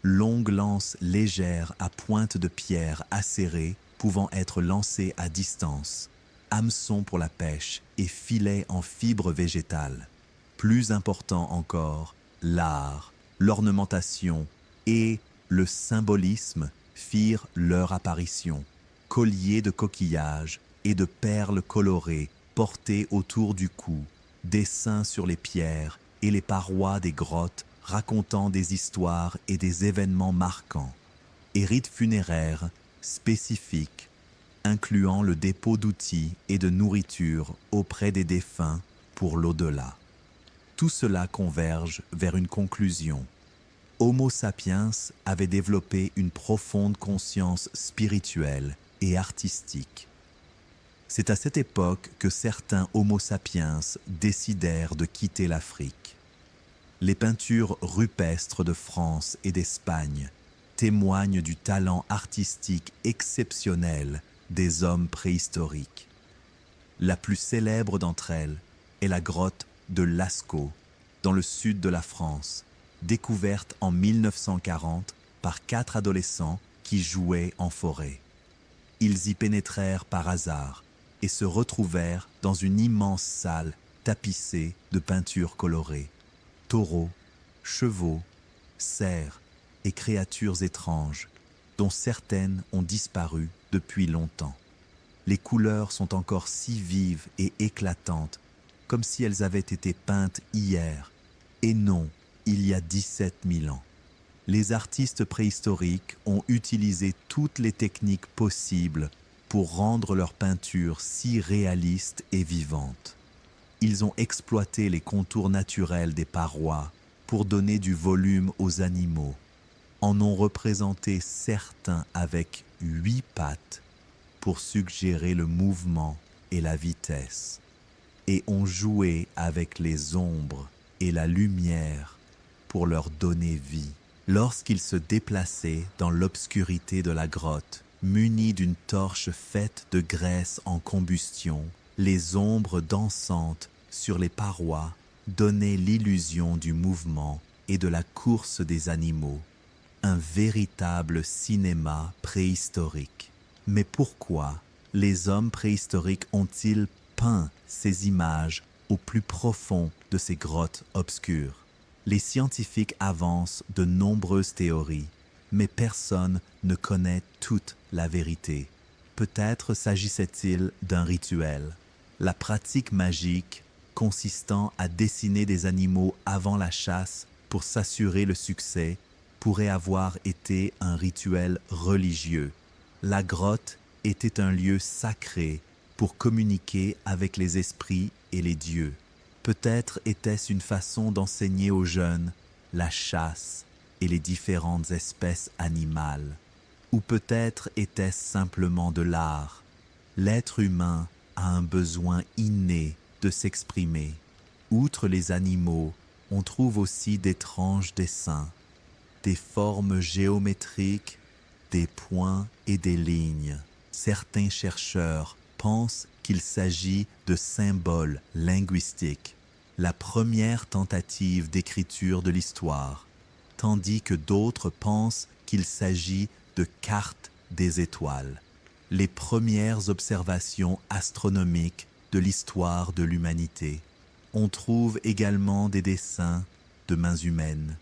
longues lances légères à pointe de pierre acérées pouvant être lancées à distance, hameçons pour la pêche et filets en fibres végétales. Plus important encore, l'art, l'ornementation et le symbolisme firent leur apparition. Colliers de coquillages et de perles colorées portés autour du cou, dessins sur les pierres et les parois des grottes racontant des histoires et des événements marquants, et rites funéraires spécifiques, incluant le dépôt d'outils et de nourriture auprès des défunts pour l'au-delà. Tout cela converge vers une conclusion. Homo sapiens avait développé une profonde conscience spirituelle et artistique. C'est à cette époque que certains Homo sapiens décidèrent de quitter l'Afrique. Les peintures rupestres de France et d'Espagne témoignent du talent artistique exceptionnel des hommes préhistoriques. La plus célèbre d'entre elles est la grotte de Lascaux, dans le sud de la France, découverte en 1940 par 4 adolescents qui jouaient en forêt. Ils y pénétrèrent par hasard et se retrouvèrent dans une immense salle tapissée de peintures colorées. Taureaux, chevaux, cerfs et créatures étranges, dont certaines ont disparu depuis longtemps. Les couleurs sont encore si vives et éclatantes, comme si elles avaient été peintes hier, et non il y a 17 000 ans. Les artistes préhistoriques ont utilisé toutes les techniques possibles pour rendre leurs peintures si réalistes et vivantes. Ils ont exploité les contours naturels des parois pour donner du volume aux animaux, en ont représenté certains avec 8 pattes pour suggérer le mouvement et la vitesse, et ont joué avec les ombres et la lumière pour leur donner vie. Lorsqu'ils se déplaçaient dans l'obscurité de la grotte, munis d'une torche faite de graisse en combustion, les ombres dansantes sur les parois donnaient l'illusion du mouvement et de la course des animaux. Un véritable cinéma préhistorique. Mais pourquoi les hommes préhistoriques ont-ils peint ces images au plus profond de ces grottes obscures? Les scientifiques avancent de nombreuses théories, mais personne ne connaît toute la vérité. Peut-être s'agissait-il d'un rituel, la pratique magique consistant à dessiner des animaux avant la chasse pour s'assurer le succès pourrait avoir été un rituel religieux. La grotte était un lieu sacré pour communiquer avec les esprits et les dieux. Peut-être était-ce une façon d'enseigner aux jeunes la chasse et les différentes espèces animales. Ou peut-être était-ce simplement de l'art. L'être humain a un besoin inné de s'exprimer. Outre les animaux, on trouve aussi d'étranges dessins, des formes géométriques, des points et des lignes. Certains chercheurs pensent qu'il s'agit de symboles linguistiques, la première tentative d'écriture de l'histoire, tandis que d'autres pensent qu'il s'agit de cartes des étoiles, les premières observations astronomiques de l'histoire de l'humanité. On trouve également des dessins de mains humaines,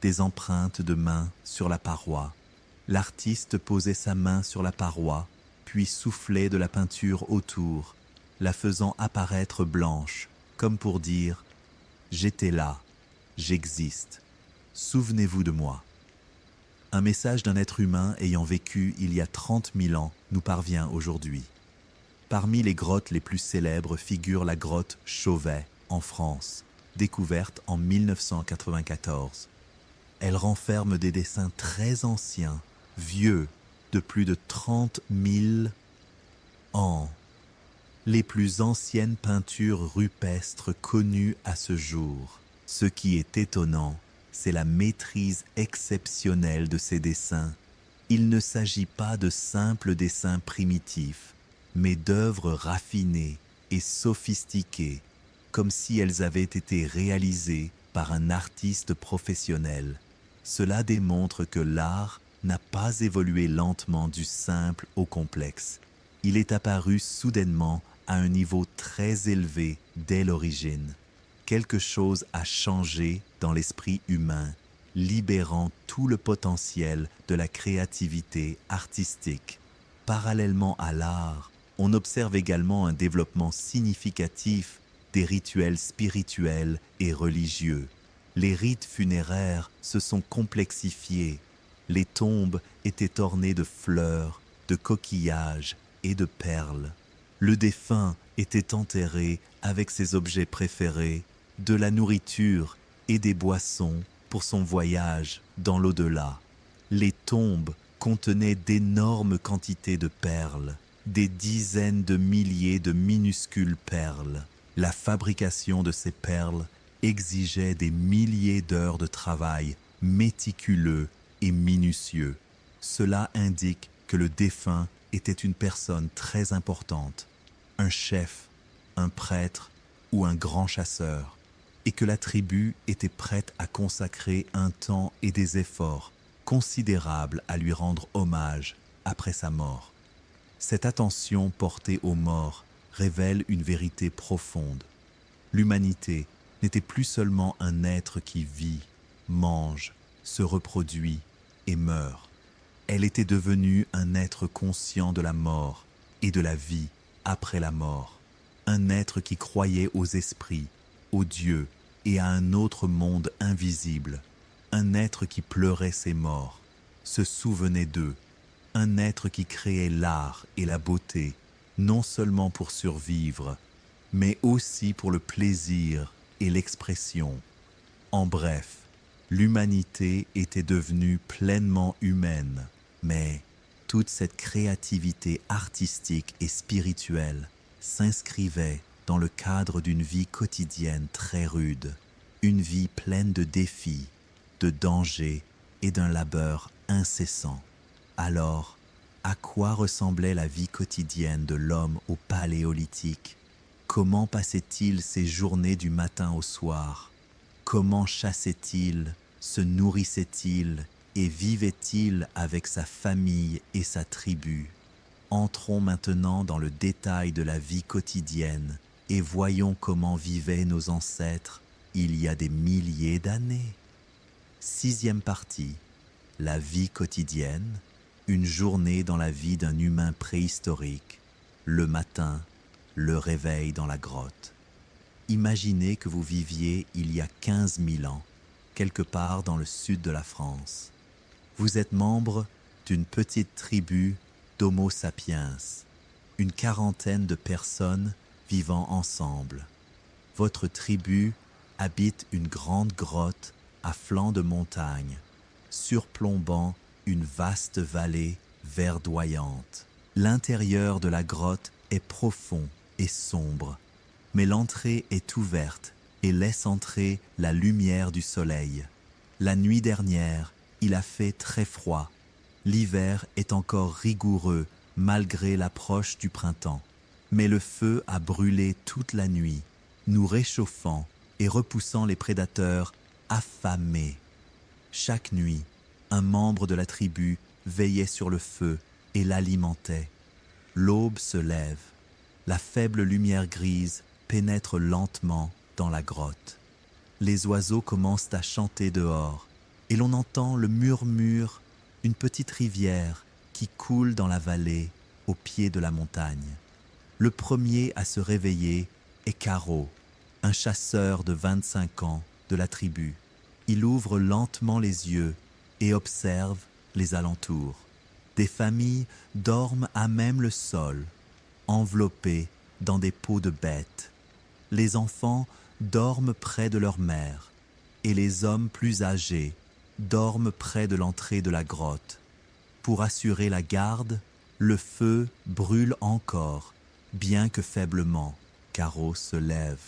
des empreintes de mains sur la paroi. L'artiste posait sa main sur la paroi puis soufflaient de la peinture autour, la faisant apparaître blanche, comme pour dire « J'étais là, j'existe, souvenez-vous de moi ». Un message d'un être humain ayant vécu il y a 30 000 ans nous parvient aujourd'hui. Parmi les grottes les plus célèbres figure la grotte Chauvet, en France, découverte en 1994. Elle renferme des dessins très anciens, vieux, de plus de 30 000 ans. Les plus anciennes peintures rupestres connues à ce jour. Ce qui est étonnant, c'est la maîtrise exceptionnelle de ces dessins. Il ne s'agit pas de simples dessins primitifs, mais d'œuvres raffinées et sophistiquées, comme si elles avaient été réalisées par un artiste professionnel. Cela démontre que l'art n'a pas évolué lentement du simple au complexe. Il est apparu soudainement à un niveau très élevé dès l'origine. Quelque chose a changé dans l'esprit humain, libérant tout le potentiel de la créativité artistique. Parallèlement à l'art, on observe également un développement significatif des rituels spirituels et religieux. Les rites funéraires se sont complexifiés. Les tombes étaient ornées de fleurs, de coquillages et de perles. Le défunt était enterré avec ses objets préférés, de la nourriture et des boissons pour son voyage dans l'au-delà. Les tombes contenaient d'énormes quantités de perles, des dizaines de milliers de minuscules perles. La fabrication de ces perles exigeait des milliers d'heures de travail méticuleux et minutieux. Cela indique que le défunt était une personne très importante, un chef, un prêtre ou un grand chasseur, et que la tribu était prête à consacrer un temps et des efforts considérables à lui rendre hommage après sa mort. Cette attention portée aux morts révèle une vérité profonde. L'humanité n'était plus seulement un être qui vit, mange, se reproduit et meurt. Elle était devenue un être conscient de la mort et de la vie après la mort. Un être qui croyait aux esprits, aux dieux et à un autre monde invisible. Un être qui pleurait ses morts, se souvenait d'eux. Un être qui créait l'art et la beauté, non seulement pour survivre, mais aussi pour le plaisir et l'expression. En bref, l'humanité était devenue pleinement humaine, mais toute cette créativité artistique et spirituelle s'inscrivait dans le cadre d'une vie quotidienne très rude, une vie pleine de défis, de dangers et d'un labeur incessant. Alors, à quoi ressemblait la vie quotidienne de l'homme au Paléolithique? Comment passait-il ses journées du matin au soir? Comment chassait-il, se nourrissait-il et vivait-il avec sa famille et sa tribu? Entrons maintenant dans le détail de la vie quotidienne et voyons comment vivaient nos ancêtres il y a des milliers d'années. 6e partie, la vie quotidienne, une journée dans la vie d'un humain préhistorique, le matin, le réveil dans la grotte. Imaginez que vous viviez il y a 15 000 ans, quelque part dans le sud de la France. Vous êtes membre d'une petite tribu d'Homo sapiens, une quarantaine de personnes vivant ensemble. Votre tribu habite une grande grotte à flanc de montagne, surplombant une vaste vallée verdoyante. L'intérieur de la grotte est profond et sombre, mais l'entrée est ouverte et laisse entrer la lumière du soleil. La nuit dernière, il a fait très froid. L'hiver est encore rigoureux malgré l'approche du printemps. Mais le feu a brûlé toute la nuit, nous réchauffant et repoussant les prédateurs affamés. Chaque nuit, un membre de la tribu veillait sur le feu et l'alimentait. L'aube se lève. La faible lumière grise pénètre lentement dans la grotte. Les oiseaux commencent à chanter dehors et l'on entend le murmure, une petite rivière qui coule dans la vallée au pied de la montagne. Le premier à se réveiller est Caro, un chasseur de 25 ans de la tribu. Il ouvre lentement les yeux et observe les alentours. Des familles dorment à même le sol, enveloppées dans des peaux de bêtes. Les enfants dorment près de leur mère et les hommes plus âgés dorment près de l'entrée de la grotte. Pour assurer la garde, le feu brûle encore, bien que faiblement. Caro se lève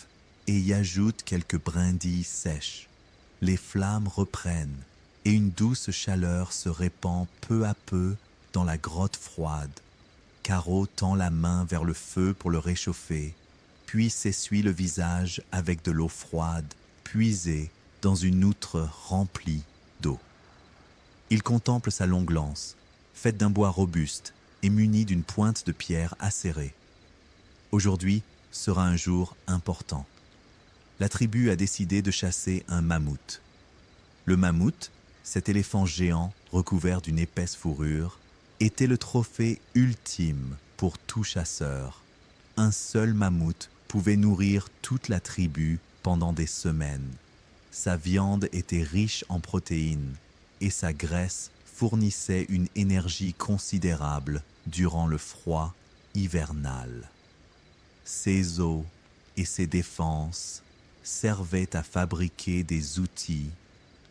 et y ajoute quelques brindilles sèches. Les flammes reprennent et une douce chaleur se répand peu à peu dans la grotte froide. Caro tend la main vers le feu pour le réchauffer, puis s'essuie le visage avec de l'eau froide, puisée dans une outre remplie d'eau. Il contemple sa longue lance, faite d'un bois robuste et munie d'une pointe de pierre acérée. Aujourd'hui sera un jour important. La tribu a décidé de chasser un mammouth. Le mammouth, cet éléphant géant recouvert d'une épaisse fourrure, était le trophée ultime pour tout chasseur. Un seul mammouth pouvait nourrir toute la tribu pendant des semaines. Sa viande était riche en protéines et sa graisse fournissait une énergie considérable durant le froid hivernal. Ses os et ses défenses servaient à fabriquer des outils,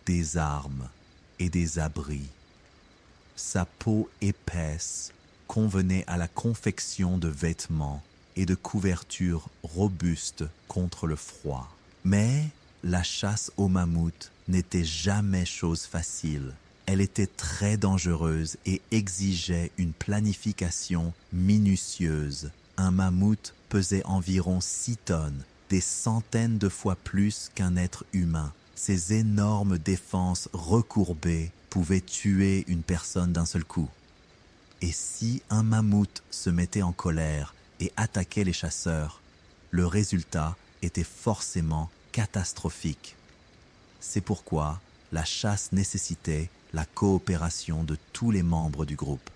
des armes et des abris. Sa peau épaisse convenait à la confection de vêtements et de couvertures robustes contre le froid. Mais la chasse au mammouth n'était jamais chose facile. Elle était très dangereuse et exigeait une planification minutieuse. Un mammouth pesait environ 6 tonnes, des centaines de fois plus qu'un être humain. Ses énormes défenses recourbées pouvaient tuer une personne d'un seul coup. Et si un mammouth se mettait en colère et attaquait les chasseurs, le résultat était forcément catastrophique. C'est pourquoi la chasse nécessitait la coopération de tous les membres du groupe.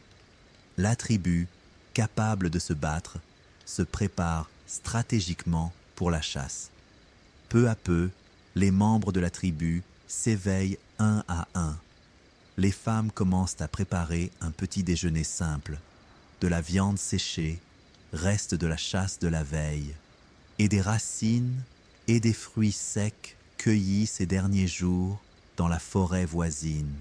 La tribu, capable de se battre, se prépare stratégiquement pour la chasse. Peu à peu, les membres de la tribu s'éveillent un à un. Les femmes commencent à préparer un petit déjeuner simple, de la viande séchée, reste de la chasse de la veille, et des racines et des fruits secs cueillis ces derniers jours dans la forêt voisine.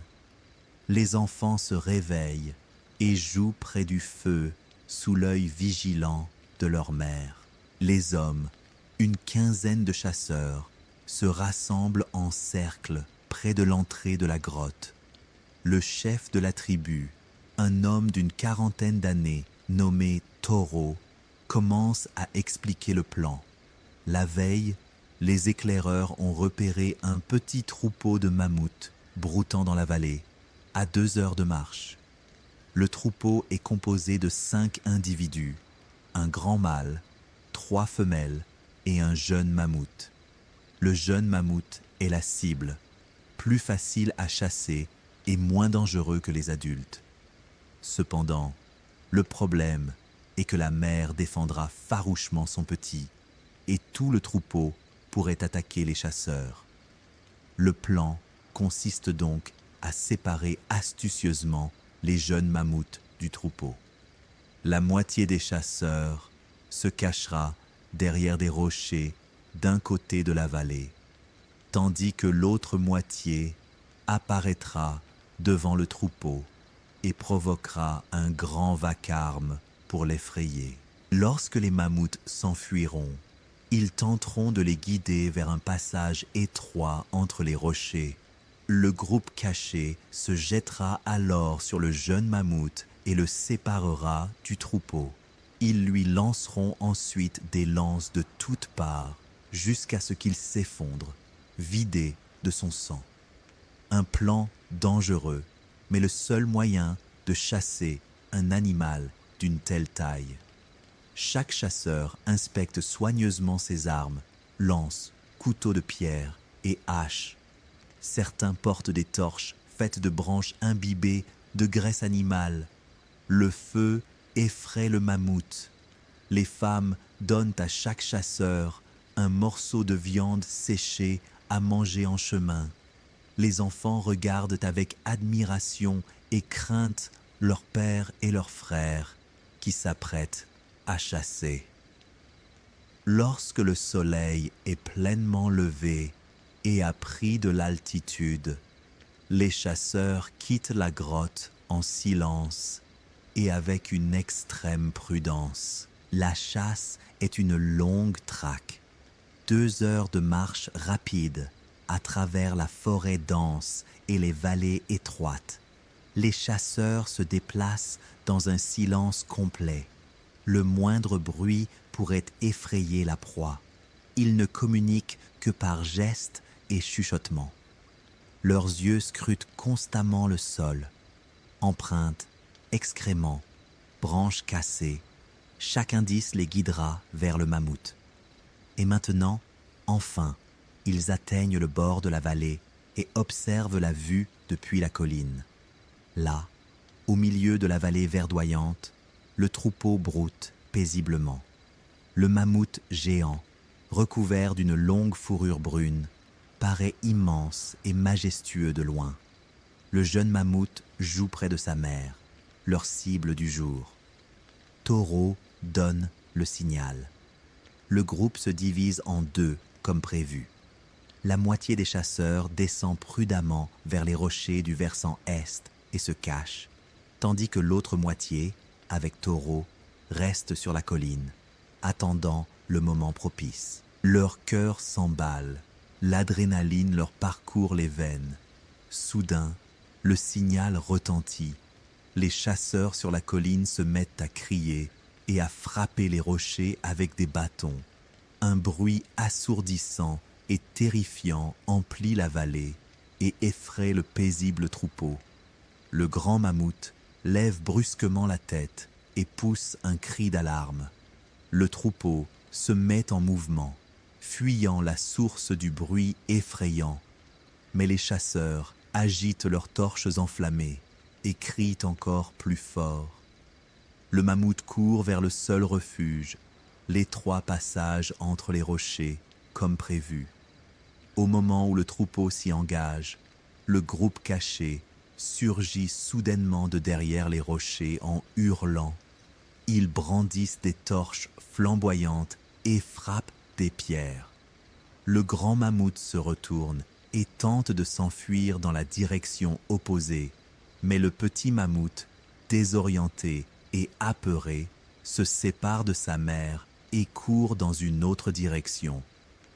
Les enfants se réveillent et jouent près du feu sous l'œil vigilant de leur mère. Les hommes, une quinzaine de chasseurs, se rassemblent en cercle près de l'entrée de la grotte. Le chef de la tribu, un homme d'une quarantaine d'années nommé Taureau, commence à expliquer le plan. La veille, les éclaireurs ont repéré un petit troupeau de mammouths broutant dans la vallée, à 2 heures de marche. Le troupeau est composé de 5 individus, un grand mâle, 3 femelles et un jeune mammouth. Le jeune mammouth est la cible, plus facile à chasser et moins dangereux que les adultes. Cependant, le problème est que la mère défendra farouchement son petit et tout le troupeau pourrait attaquer les chasseurs. Le plan consiste donc à séparer astucieusement les jeunes mammouths du troupeau. La moitié des chasseurs se cachera derrière des rochers d'un côté de la vallée, tandis que l'autre moitié apparaîtra devant le troupeau et provoquera un grand vacarme pour l'effrayer. Lorsque les mammouths s'enfuiront, ils tenteront de les guider vers un passage étroit entre les rochers. Le groupe caché se jettera alors sur le jeune mammouth et le séparera du troupeau. Ils lui lanceront ensuite des lances de toutes parts jusqu'à ce qu'il s'effondre, vidé de son sang. Un plan dangereux, mais le seul moyen de chasser un animal d'une telle taille. Chaque chasseur inspecte soigneusement ses armes, lances, couteaux de pierre et haches. Certains portent des torches faites de branches imbibées de graisse animale. Le feu effraie le mammouth. Les femmes donnent à chaque chasseur un morceau de viande séchée à manger en chemin. Les enfants regardent avec admiration et crainte leur père et leurs frères qui s'apprêtent à chasser. Lorsque le soleil est pleinement levé et a pris de l'altitude, les chasseurs quittent la grotte en silence et avec une extrême prudence. La chasse est une longue traque, 2 heures de marche rapide à travers la forêt dense et les vallées étroites. Les chasseurs se déplacent dans un silence complet. Le moindre bruit pourrait effrayer la proie. Ils ne communiquent que par gestes et chuchotements. Leurs yeux scrutent constamment le sol. Empreintes, excréments, branches cassées, chaque indice les guidera vers le mammouth. Et maintenant, enfin, ils atteignent le bord de la vallée et observent la vue depuis la colline. Là, au milieu de la vallée verdoyante, le troupeau broute paisiblement. Le mammouth géant, recouvert d'une longue fourrure brune, paraît immense et majestueux de loin. Le jeune mammouth joue près de sa mère, leur cible du jour. Taureau donne le signal. Le groupe se divise en 2 comme prévu. La moitié des chasseurs descend prudemment vers les rochers du versant est et se cache, tandis que l'autre moitié, avec Taureau, reste sur la colline, attendant le moment propice. Leur cœur s'emballe, l'adrénaline leur parcourt les veines. Soudain, le signal retentit. Les chasseurs sur la colline se mettent à crier et à frapper les rochers avec des bâtons. Un bruit assourdissant et terrifiant emplit la vallée et effraie le paisible troupeau. Le grand mammouth lève brusquement la tête et pousse un cri d'alarme. Le troupeau se met en mouvement, fuyant la source du bruit effrayant. Mais les chasseurs agitent leurs torches enflammées et crient encore plus fort. Le mammouth court vers le seul refuge, l'étroit passage entre les rochers, comme prévu. Au moment où le troupeau s'y engage, le groupe caché surgit soudainement de derrière les rochers en hurlant. Ils brandissent des torches flamboyantes et frappent des pierres. Le grand mammouth se retourne et tente de s'enfuir dans la direction opposée, mais le petit mammouth, désorienté et apeuré, se sépare de sa mère et court dans une autre direction.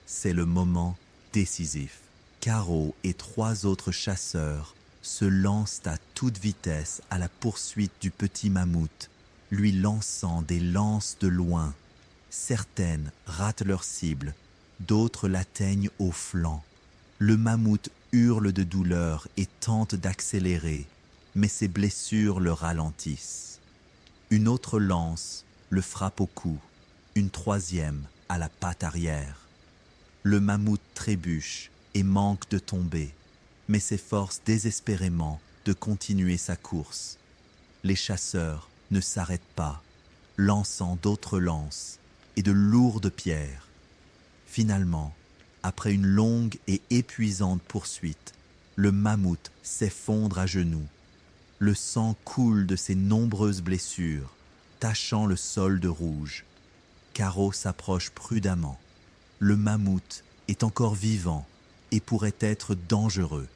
C'est le moment décisif. Caro et 3 autres chasseurs se lancent à toute vitesse à la poursuite du petit mammouth, lui lançant des lances de loin. Certaines ratent leur cible, d'autres l'atteignent au flanc. Le mammouth hurle de douleur et tente d'accélérer, mais ses blessures le ralentissent. Une autre lance le frappe au cou, une 3e à la patte arrière. Le mammouth trébuche et manque de tomber, mais s'efforce désespérément de continuer sa course. Les chasseurs ne s'arrêtent pas, lançant d'autres lances et de lourdes pierres. Finalement, après une longue et épuisante poursuite, le mammouth s'effondre à genoux. Le sang coule de ses nombreuses blessures, tachant le sol de rouge. Caro s'approche prudemment. Le mammouth est encore vivant et pourrait être dangereux.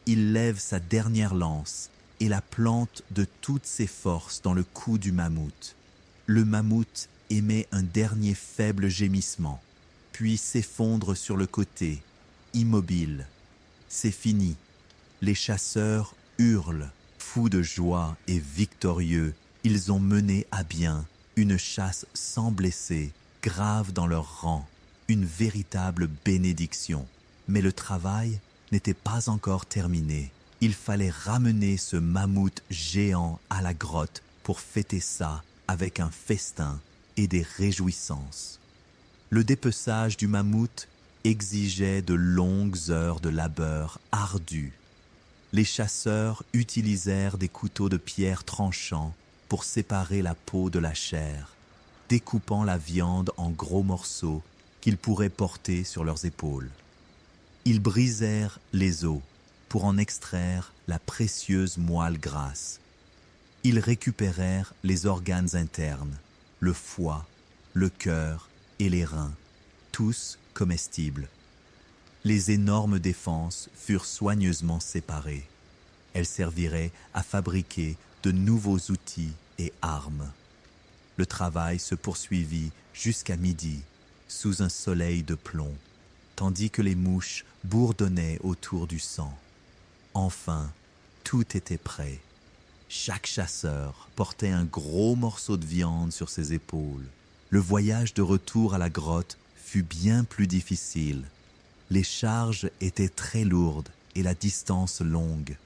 Il lève sa dernière lance et la plante de toutes ses forces dans le cou du mammouth. Le mammouth émet un dernier faible gémissement, puis s'effondre sur le côté, immobile. C'est fini. Les chasseurs hurlent, fous de joie et victorieux. Ils ont mené à bien une chasse sans blessés, grave dans leur rang, une véritable bénédiction. Mais le travail n'était pas encore terminé. Il fallait ramener ce mammouth géant à la grotte pour fêter ça avec un festin et des réjouissances. Le dépeçage du mammouth exigeait de longues heures de labeur ardu. Les chasseurs utilisèrent des couteaux de pierre tranchants pour séparer la peau de la chair, découpant la viande en gros morceaux qu'ils pourraient porter sur leurs épaules. Ils brisèrent les os pour en extraire la précieuse moelle grasse. Ils récupérèrent les organes internes, le foie, le cœur et les reins, tous comestibles. Les énormes défenses furent soigneusement séparées. Elles serviraient à fabriquer de nouveaux outils et armes. Le travail se poursuivit jusqu'à midi, sous un soleil de plomb, tandis que les mouches bourdonnaient autour du sang. Enfin, tout était prêt. Chaque chasseur portait un gros morceau de viande sur ses épaules. Le voyage de retour à la grotte fut bien plus difficile. Les charges étaient très lourdes et la distance longue.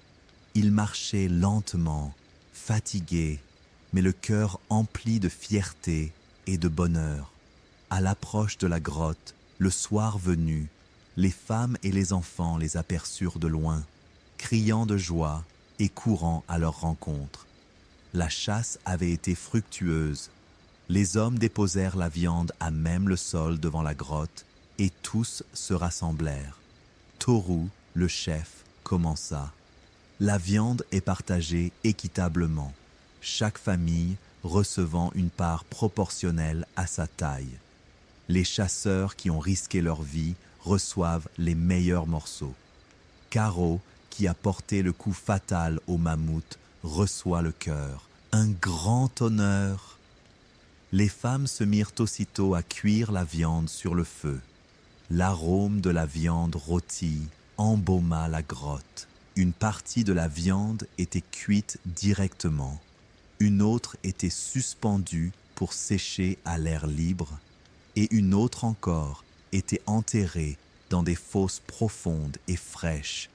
Ils marchaient lentement, fatigués, mais le cœur empli de fierté et de bonheur. À l'approche de la grotte, le soir venu, les femmes et les enfants les aperçurent de loin, criant de joie et courant à leur rencontre. La chasse avait été fructueuse. Les hommes déposèrent la viande à même le sol devant la grotte et tous se rassemblèrent. Toru, le chef, commença. La viande est partagée équitablement, chaque famille recevant une part proportionnelle à sa taille. Les chasseurs qui ont risqué leur vie reçoivent les meilleurs morceaux. Karo, qui a porté le coup fatal au mammouth, reçoit le cœur. Un grand honneur! Les femmes se mirent aussitôt à cuire la viande sur le feu. L'arôme de la viande rôtie embauma la grotte. Une partie de la viande était cuite directement. Une autre était suspendue pour sécher à l'air libre et une autre encore était enterrée dans des fosses profondes et fraîches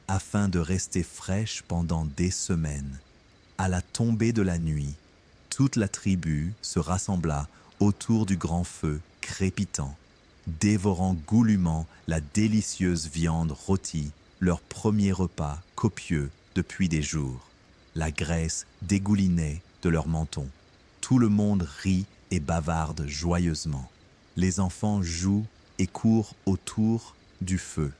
afin de rester fraîche pendant des semaines. À la tombée de la nuit, toute la tribu se rassembla autour du grand feu crépitant, dévorant goulûment la délicieuse viande rôtie, leur premier repas copieux depuis des jours. La graisse dégoulinait de leurs mentons. Tout le monde rit et bavarde joyeusement. Les enfants jouent et courent autour du feu,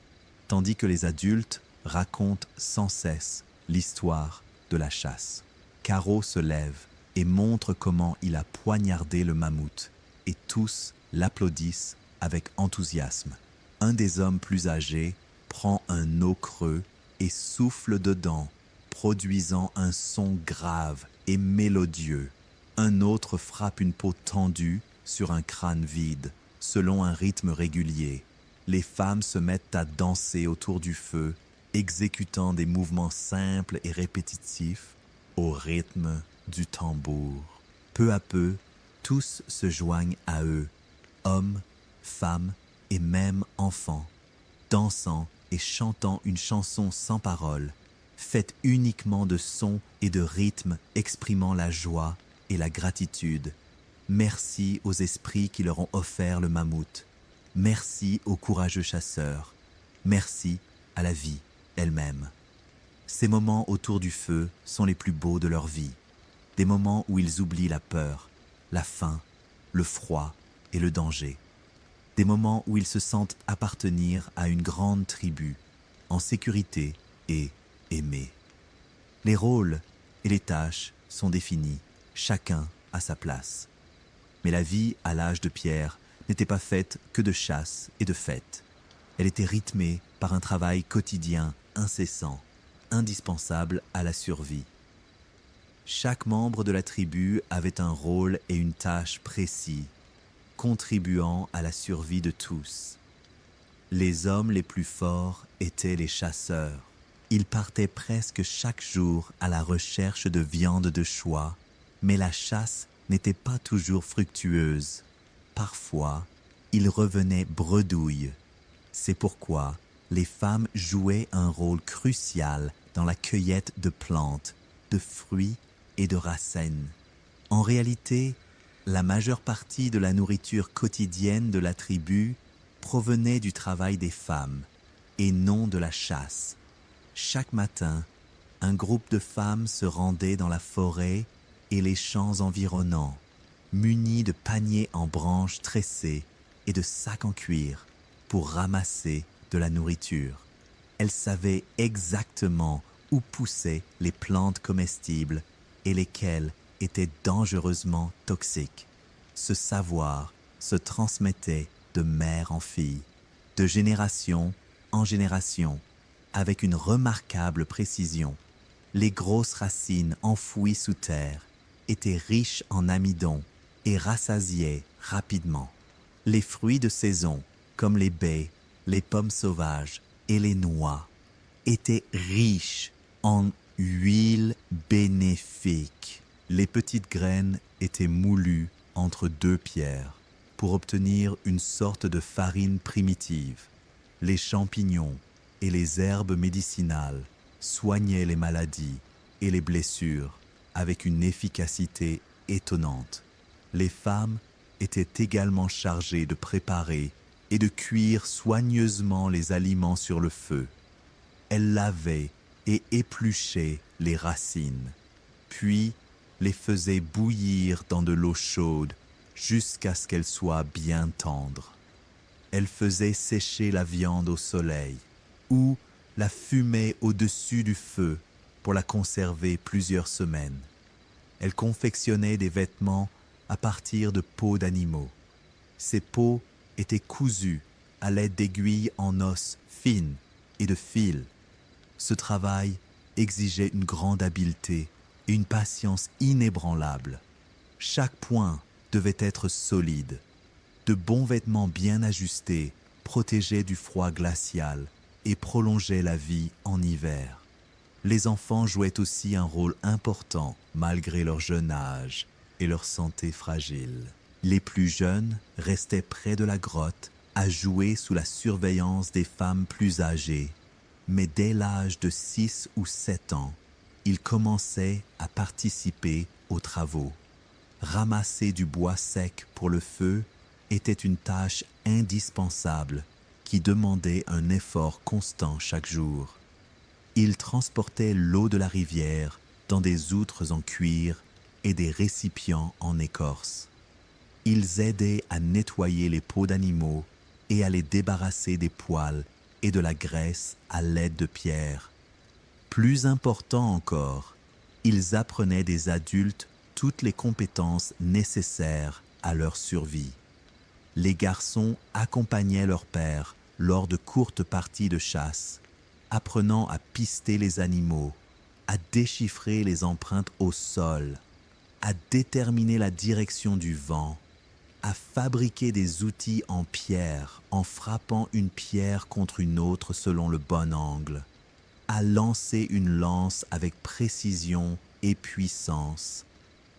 tandis que les adultes racontent sans cesse l'histoire de la chasse. Karo se lève et montre comment il a poignardé le mammouth, et tous l'applaudissent avec enthousiasme. Un des hommes plus âgés prend un os creux et souffle dedans, produisant un son grave et mélodieux. Un autre frappe une peau tendue sur un crâne vide, selon un rythme régulier. Les femmes se mettent à danser autour du feu, exécutant des mouvements simples et répétitifs au rythme du tambour. Peu à peu, tous se joignent à eux, hommes, femmes et même enfants, dansant et chantant une chanson sans paroles, faite uniquement de sons et de rythmes exprimant la joie et la gratitude. Merci aux esprits qui leur ont offert le mammouth. Merci aux courageux chasseurs. Merci à la vie elle-même. Ces moments autour du feu sont les plus beaux de leur vie. Des moments où ils oublient la peur, la faim, le froid et le danger. Des moments où ils se sentent appartenir à une grande tribu, en sécurité et aimés. Les rôles et les tâches sont définis, chacun à sa place. Mais la vie à l'âge de pierre n'était pas faite que de chasse et de fêtes. Elle était rythmée par un travail quotidien, incessant, indispensable à la survie. Chaque membre de la tribu avait un rôle et une tâche précis, contribuant à la survie de tous. Les hommes les plus forts étaient les chasseurs. Ils partaient presque chaque jour à la recherche de viande de choix, mais la chasse n'était pas toujours fructueuse. Parfois, ils revenaient bredouilles. C'est pourquoi les femmes jouaient un rôle crucial dans la cueillette de plantes, de fruits et de racines. En réalité, la majeure partie de la nourriture quotidienne de la tribu provenait du travail des femmes et non de la chasse. Chaque matin, un groupe de femmes se rendait dans la forêt et les champs environnants, munis de paniers en branches tressées et de sacs en cuir pour ramasser de la nourriture. Elle savait exactement où poussaient les plantes comestibles et lesquelles étaient dangereusement toxiques. Ce savoir se transmettait de mère en fille, de génération en génération, avec une remarquable précision. Les grosses racines enfouies sous terre étaient riches en amidon et rassasiaient rapidement. Les fruits de saison, comme les baies, les pommes sauvages et les noix, étaient riches en huile bénéfique. Les petites graines étaient moulues entre deux pierres pour obtenir une sorte de farine primitive. Les champignons et les herbes médicinales soignaient les maladies et les blessures avec une efficacité étonnante. Les femmes étaient également chargées de préparer et de cuire soigneusement les aliments sur le feu. Elles lavaient et épluchaient les racines, puis les faisaient bouillir dans de l'eau chaude jusqu'à ce qu'elles soient bien tendres. Elles faisaient sécher la viande au soleil ou la fumaient au-dessus du feu pour la conserver plusieurs semaines. Elles confectionnaient des vêtements à partir de peaux d'animaux. Ces peaux étaient cousues à l'aide d'aiguilles en os fines et de fils. Ce travail exigeait une grande habileté et une patience inébranlable. Chaque point devait être solide. De bons vêtements bien ajustés protégeaient du froid glacial et prolongeaient la vie en hiver. Les enfants jouaient aussi un rôle important malgré leur jeune âge et leur santé fragile. Les plus jeunes restaient près de la grotte à jouer sous la surveillance des femmes plus âgées. Mais dès l'âge de 6 ou 7 ans, ils commençaient à participer aux travaux. Ramasser du bois sec pour le feu était une tâche indispensable qui demandait un effort constant chaque jour. Ils transportaient l'eau de la rivière dans des outres en cuir et des récipients en écorce. Ils aidaient à nettoyer les peaux d'animaux et à les débarrasser des poils et de la graisse à l'aide de pierres. Plus important encore, ils apprenaient des adultes toutes les compétences nécessaires à leur survie. Les garçons accompagnaient leur père lors de courtes parties de chasse, apprenant à pister les animaux, à déchiffrer les empreintes au sol, à déterminer la direction du vent, à fabriquer des outils en pierre en frappant une pierre contre une autre selon le bon angle, à lancer une lance avec précision et puissance,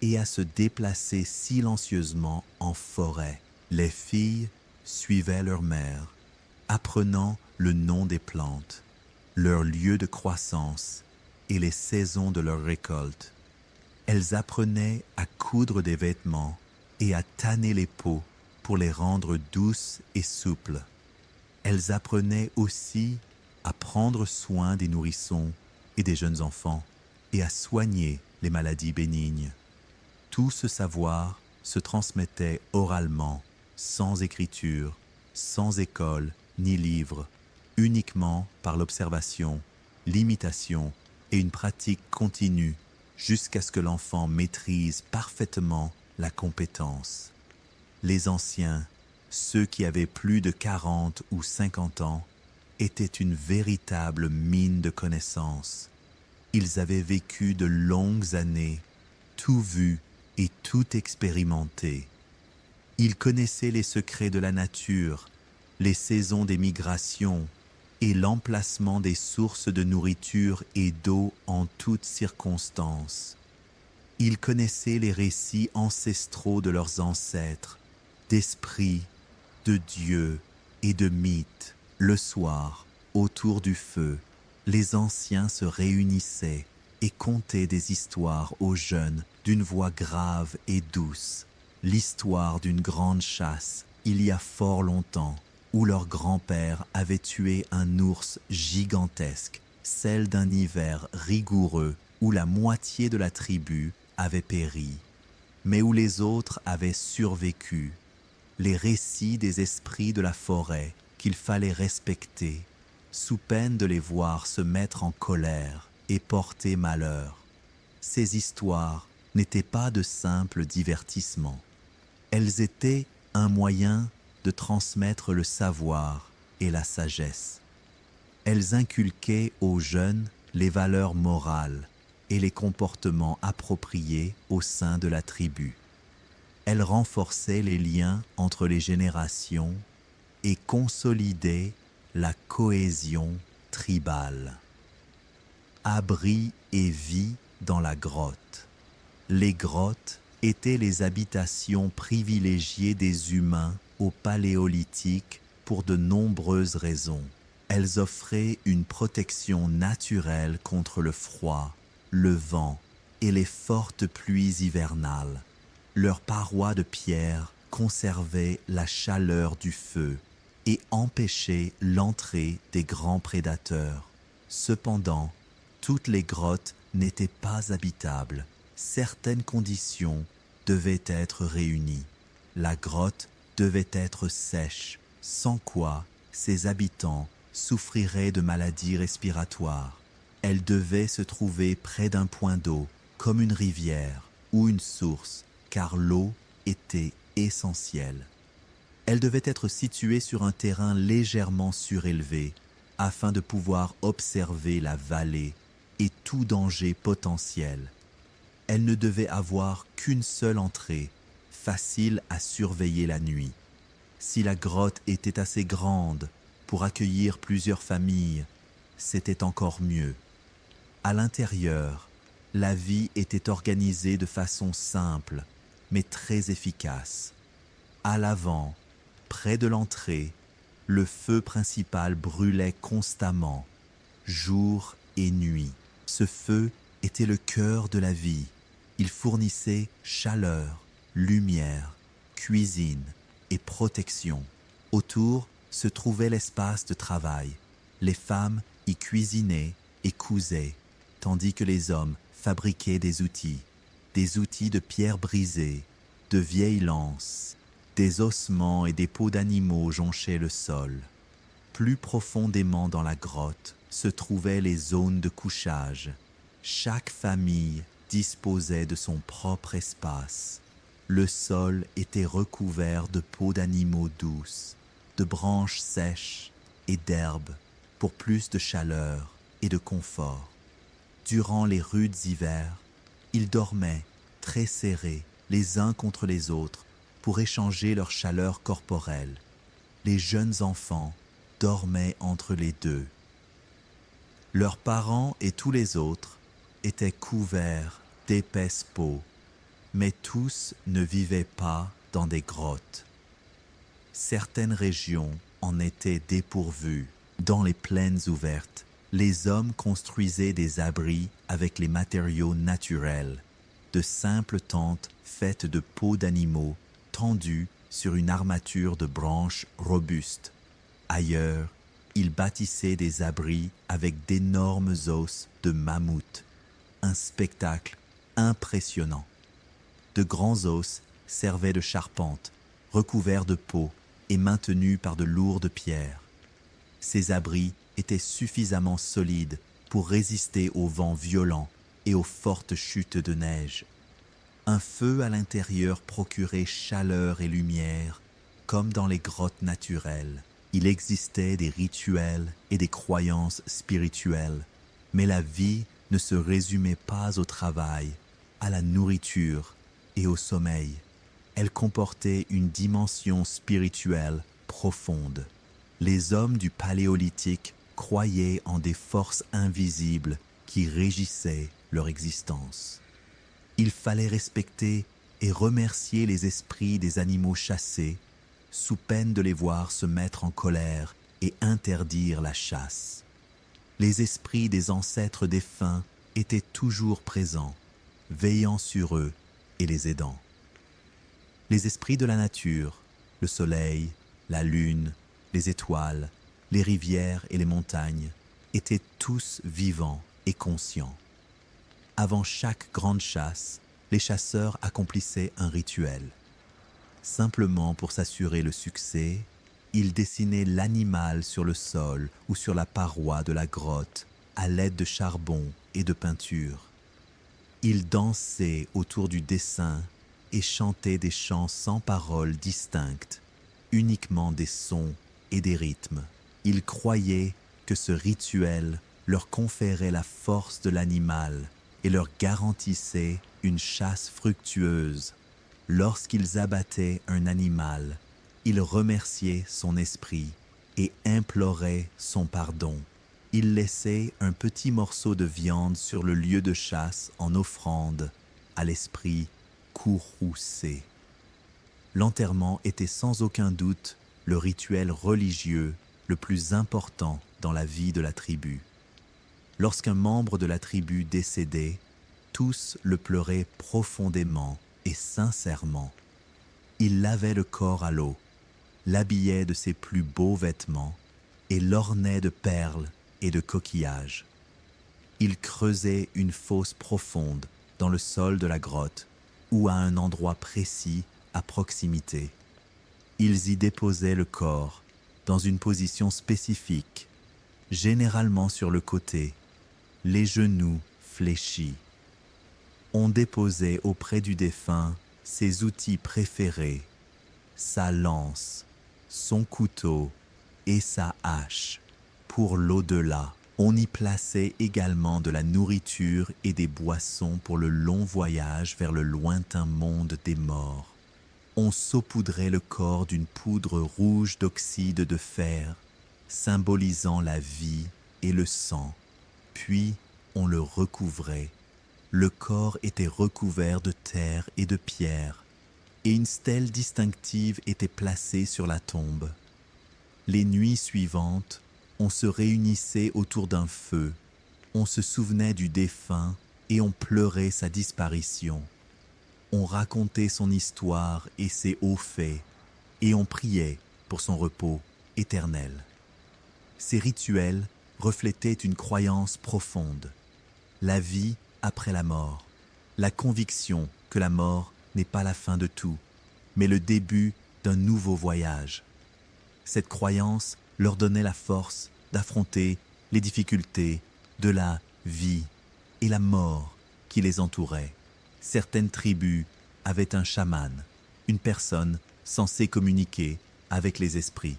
et à se déplacer silencieusement en forêt. Les filles suivaient leur mère, apprenant le nom des plantes, leur lieu de croissance et les saisons de leur récolte. Elles apprenaient à coudre des vêtements et à tanner les peaux pour les rendre douces et souples. Elles apprenaient aussi à prendre soin des nourrissons et des jeunes enfants et à soigner les maladies bénignes. Tout ce savoir se transmettait oralement, sans écriture, sans école ni livre, uniquement par l'observation, l'imitation et une pratique continue jusqu'à ce que l'enfant maîtrise parfaitement la compétence. Les anciens, ceux qui avaient plus de 40 ou 50 ans, étaient une véritable mine de connaissances. Ils avaient vécu de longues années, tout vu et tout expérimenté. Ils connaissaient les secrets de la nature, les saisons des migrations et l'emplacement des sources de nourriture et d'eau en toutes circonstances. Ils connaissaient les récits ancestraux de leurs ancêtres, d'esprits, de dieux et de mythes. Le soir, autour du feu, les anciens se réunissaient et contaient des histoires aux jeunes d'une voix grave et douce. L'histoire d'une grande chasse, il y a fort longtemps, où leur grand-père avait tué un ours gigantesque, celle d'un hiver rigoureux où la moitié de la tribu avaient péri, mais où les autres avaient survécu, les récits des esprits de la forêt qu'il fallait respecter, sous peine de les voir se mettre en colère et porter malheur. Ces histoires n'étaient pas de simples divertissements. Elles étaient un moyen de transmettre le savoir et la sagesse. Elles inculquaient aux jeunes les valeurs morales et les comportements appropriés au sein de la tribu. Elles renforçaient les liens entre les générations et consolidaient la cohésion tribale. Abri et vie dans la grotte. Les grottes étaient les habitations privilégiées des humains au Paléolithique pour de nombreuses raisons. Elles offraient une protection naturelle contre le froid, le vent et les fortes pluies hivernales. Leurs parois de pierre conservaient la chaleur du feu et empêchaient l'entrée des grands prédateurs. Cependant, toutes les grottes n'étaient pas habitables. Certaines conditions devaient être réunies. La grotte devait être sèche, sans quoi ses habitants souffriraient de maladies respiratoires. Elle devait se trouver près d'un point d'eau, comme une rivière ou une source, car l'eau était essentielle. Elle devait être située sur un terrain légèrement surélevé, afin de pouvoir observer la vallée et tout danger potentiel. Elle ne devait avoir qu'une seule entrée, facile à surveiller la nuit. Si la grotte était assez grande pour accueillir plusieurs familles, c'était encore mieux. À l'intérieur, la vie était organisée de façon simple, mais très efficace. À l'avant, près de l'entrée, le feu principal brûlait constamment, jour et nuit. Ce feu était le cœur de la vie. Il fournissait chaleur, lumière, cuisine et protection. Autour se trouvait l'espace de travail. Les femmes y cuisinaient et cousaient, tandis que les hommes fabriquaient des outils de pierre brisée, de vieilles lances, des ossements et des peaux d'animaux jonchaient le sol. Plus profondément dans la grotte se trouvaient les zones de couchage. Chaque famille disposait de son propre espace. Le sol était recouvert de peaux d'animaux douces, de branches sèches et d'herbes pour plus de chaleur et de confort. Durant les rudes hivers, ils dormaient très serrés les uns contre les autres pour échanger leur chaleur corporelle. Les jeunes enfants dormaient entre les deux. Leurs parents et tous les autres étaient couverts d'épaisses peaux, mais tous ne vivaient pas dans des grottes. Certaines régions en étaient dépourvues. Dans les plaines ouvertes, les hommes construisaient des abris avec les matériaux naturels, de simples tentes faites de peaux d'animaux tendues sur une armature de branches robustes. Ailleurs, ils bâtissaient des abris avec d'énormes os de mammouth, un spectacle impressionnant. De grands os servaient de charpente, recouverts de peau et maintenus par de lourdes pierres. Ces abris étaient suffisamment solides pour résister aux vents violents et aux fortes chutes de neige. Un feu à l'intérieur procurait chaleur et lumière, comme dans les grottes naturelles. Il existait des rituels et des croyances spirituelles, mais la vie ne se résumait pas au travail, à la nourriture et au sommeil. Elle comportait une dimension spirituelle profonde. Les hommes du Paléolithique croyaient en des forces invisibles qui régissaient leur existence. Il fallait respecter et remercier les esprits des animaux chassés, sous peine de les voir se mettre en colère et interdire la chasse. Les esprits des ancêtres défunts étaient toujours présents, veillant sur eux et les aidant. Les esprits de la nature, le soleil, la lune, les étoiles, les rivières et les montagnes, étaient tous vivants et conscients. Avant chaque grande chasse, les chasseurs accomplissaient un rituel. Simplement pour s'assurer le succès, ils dessinaient l'animal sur le sol ou sur la paroi de la grotte à l'aide de charbon et de peinture. Ils dansaient autour du dessin et chantaient des chants sans paroles distinctes, uniquement des sons et des rythmes. Ils croyaient que ce rituel leur conférait la force de l'animal et leur garantissait une chasse fructueuse. Lorsqu'ils abattaient un animal, ils remerciaient son esprit et imploraient son pardon. Ils laissaient un petit morceau de viande sur le lieu de chasse en offrande à l'esprit courroucé. L'enterrement était sans aucun doute le rituel religieux le plus important dans la vie de la tribu. Lorsqu'un membre de la tribu décédait, tous le pleuraient profondément et sincèrement. Ils lavaient le corps à l'eau, l'habillaient de ses plus beaux vêtements et l'ornaient de perles et de coquillages. Ils creusaient une fosse profonde dans le sol de la grotte ou à un endroit précis à proximité. Ils y déposaient le corps dans une position spécifique, généralement sur le côté, les genoux fléchis. On déposait auprès du défunt ses outils préférés, sa lance, son couteau et sa hache. Pour l'au-delà, on y plaçait également de la nourriture et des boissons pour le long voyage vers le lointain monde des morts. On saupoudrait le corps d'une poudre rouge d'oxyde de fer, symbolisant la vie et le sang. Puis on le recouvrait. Le corps était recouvert de terre et de pierre, et une stèle distinctive était placée sur la tombe. Les nuits suivantes, on se réunissait autour d'un feu, on se souvenait du défunt et on pleurait sa disparition. On racontait son histoire et ses hauts faits, et on priait pour son repos éternel. Ces rituels reflétaient une croyance profonde, la vie après la mort, la conviction que la mort n'est pas la fin de tout, mais le début d'un nouveau voyage. Cette croyance leur donnait la force d'affronter les difficultés de la vie et la mort qui les entourait. Certaines tribus avaient un chaman, une personne censée communiquer avec les esprits.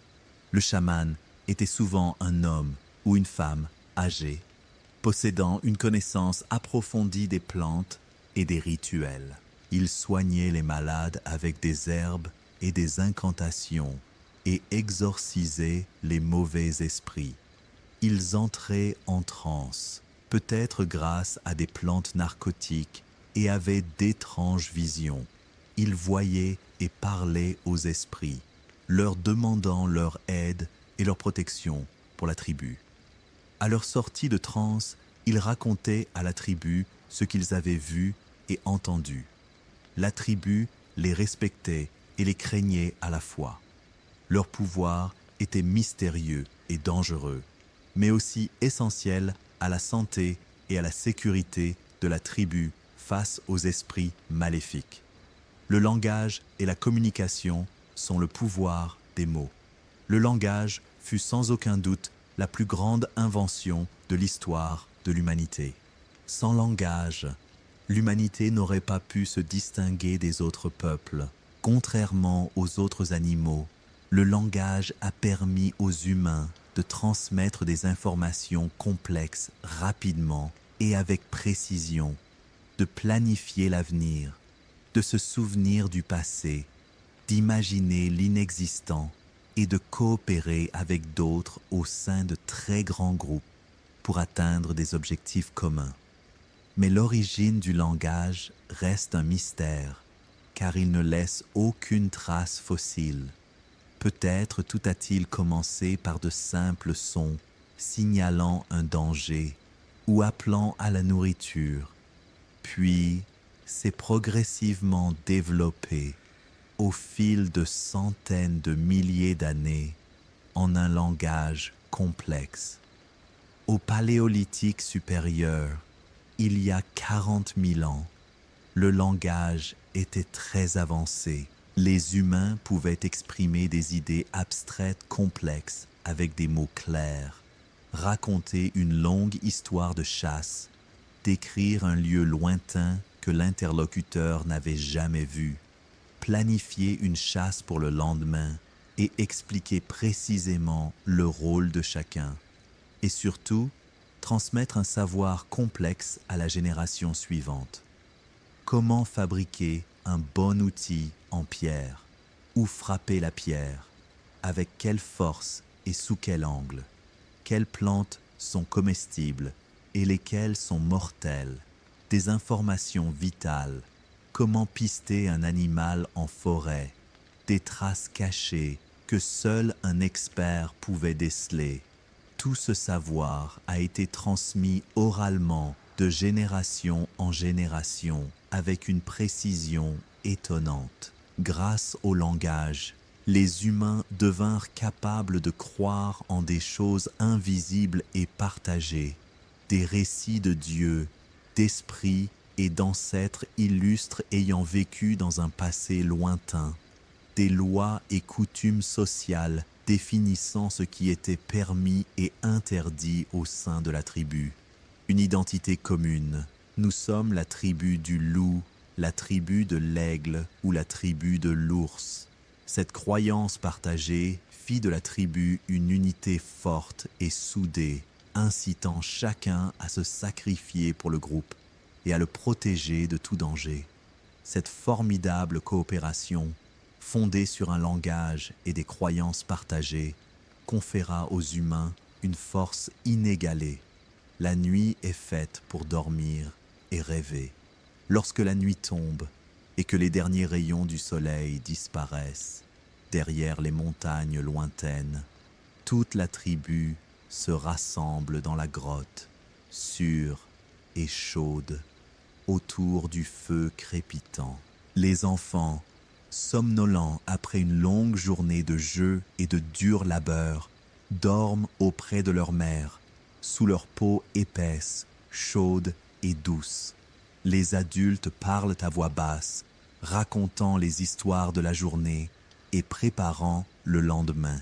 Le chaman était souvent un homme ou une femme âgée, possédant une connaissance approfondie des plantes et des rituels. Il soignait les malades avec des herbes et des incantations et exorcisait les mauvais esprits. Ils entraient en transe, peut-être grâce à des plantes narcotiques, et avaient d'étranges visions. Ils voyaient et parlaient aux esprits, leur demandant leur aide et leur protection pour la tribu. À leur sortie de transe, ils racontaient à la tribu ce qu'ils avaient vu et entendu. La tribu les respectait et les craignait à la fois. Leur pouvoir était mystérieux et dangereux, mais aussi essentiel à la santé et à la sécurité de la tribu face aux esprits maléfiques. Le langage et la communication sont le pouvoir des mots. Le langage fut sans aucun doute la plus grande invention de l'histoire de l'humanité. Sans langage, l'humanité n'aurait pas pu se distinguer des autres peuples. Contrairement aux autres animaux, le langage a permis aux humains de transmettre des informations complexes rapidement et avec précision, de planifier l'avenir, de se souvenir du passé, d'imaginer l'inexistant et de coopérer avec d'autres au sein de très grands groupes pour atteindre des objectifs communs. Mais l'origine du langage reste un mystère, car il ne laisse aucune trace fossile. Peut-être tout a-t-il commencé par de simples sons signalant un danger ou appelant à la nourriture, puis s'est progressivement développé au fil de centaines de milliers d'années en un langage complexe. Au Paléolithique supérieur, il y a 40 000 ans, Le langage était très avancé. Les humains pouvaient exprimer des idées abstraites complexes avec des mots clairs, raconter une longue histoire de chasse, décrire un lieu lointain que l'interlocuteur n'avait jamais vu, planifier une chasse pour le lendemain et expliquer précisément le rôle de chacun. Et surtout, transmettre un savoir complexe à la génération suivante. Comment fabriquer un bon outil en pierre? Où frapper la pierre? Avec quelle force et sous quel angle? Quelles plantes sont comestibles et lesquelles sont mortelles? Des informations vitales. Comment pister un animal en forêt? Des traces cachées que seul un expert pouvait déceler. Tout ce savoir a été transmis oralement de génération en génération avec une précision étonnante. Grâce au langage, les humains devinrent capables de croire en des choses invisibles et partagées, des récits de Dieu, d'esprits et d'ancêtres illustres ayant vécu dans un passé lointain, des lois et coutumes sociales définissant ce qui était permis et interdit au sein de la tribu. Une identité commune. Nous sommes la tribu du loup, la tribu de l'aigle ou la tribu de l'ours. Cette croyance partagée fit de la tribu une unité forte et soudée, incitant chacun à se sacrifier pour le groupe et à le protéger de tout danger. Cette formidable coopération, fondée sur un langage et des croyances partagées, conféra aux humains une force inégalée. La nuit est faite pour dormir et rêver. Lorsque la nuit tombe et que les derniers rayons du soleil disparaissent derrière les montagnes lointaines, toute la tribu se rassemble dans la grotte, sûre et chaude, autour du feu crépitant. Les enfants, somnolents après une longue journée de jeux et de dur labeur, dorment auprès de leur mère, sous leur peau épaisse, chaude et douce. Les adultes parlent à voix basse, racontant les histoires de la journée et préparant le lendemain.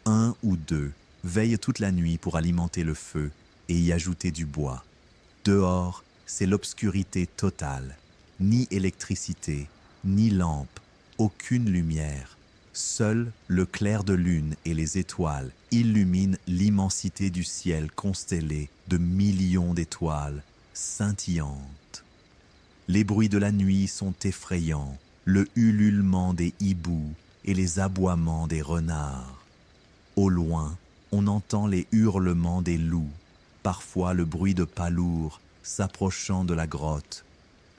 Un ou deux veillent toute la nuit pour alimenter le feu et y ajouter du bois. Dehors, c'est l'obscurité totale. Ni électricité, ni lampe, aucune lumière. Seul le clair de lune et les étoiles illuminent l'immensité du ciel constellé de millions d'étoiles scintillantes. Les bruits de la nuit sont effrayants, le ululement des hiboux et les aboiements des renards. Au loin, on entend les hurlements des loups, parfois le bruit de pas lourds s'approchant de la grotte.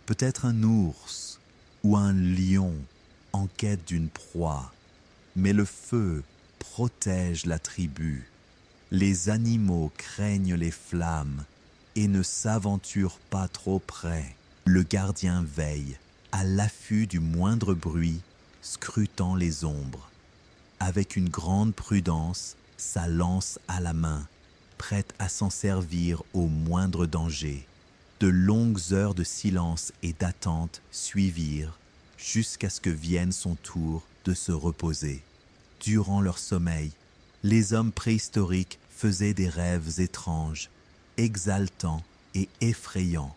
Peut-être un ours ou un lion en quête d'une proie. Mais le feu protège la tribu. Les animaux craignent les flammes et ne s'aventurent pas trop près. Le gardien veille, à l'affût du moindre bruit, scrutant les ombres. Avec une grande prudence, sa lance à la main, prête à s'en servir au moindre danger. De longues heures de silence et d'attente suivirent jusqu'à ce que vienne son tour de se reposer. Durant leur sommeil, les hommes préhistoriques faisaient des rêves étranges, exaltants et effrayants,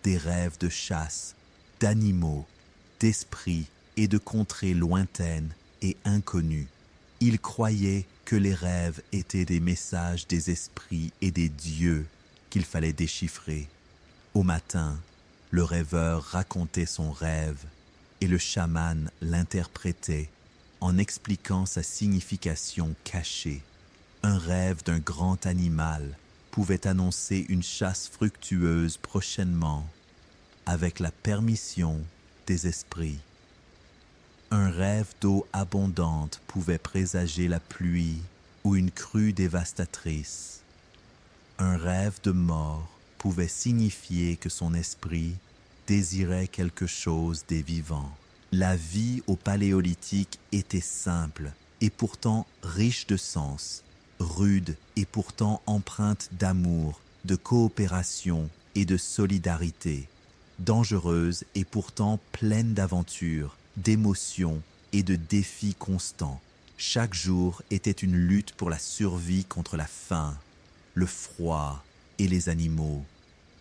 des rêves de chasse, d'animaux, d'esprits et de contrées lointaines et inconnues. Ils croyaient que les rêves étaient des messages des esprits et des dieux qu'il fallait déchiffrer. Au matin, le rêveur racontait son rêve et le chaman l'interprétait en expliquant sa signification cachée. Un rêve d'un grand animal pouvait annoncer une chasse fructueuse prochainement avec la permission des esprits. Un rêve d'eau abondante pouvait présager la pluie ou une crue dévastatrice. Un rêve de mort pouvait signifier que son esprit désirait quelque chose des vivants. La vie au Paléolithique était simple et pourtant riche de sens, rude et pourtant empreinte d'amour, de coopération et de solidarité. dangereuse et pourtant pleine d'aventures, d'émotions et de défis constants. Chaque jour était une lutte pour la survie contre la faim, le froid et les animaux.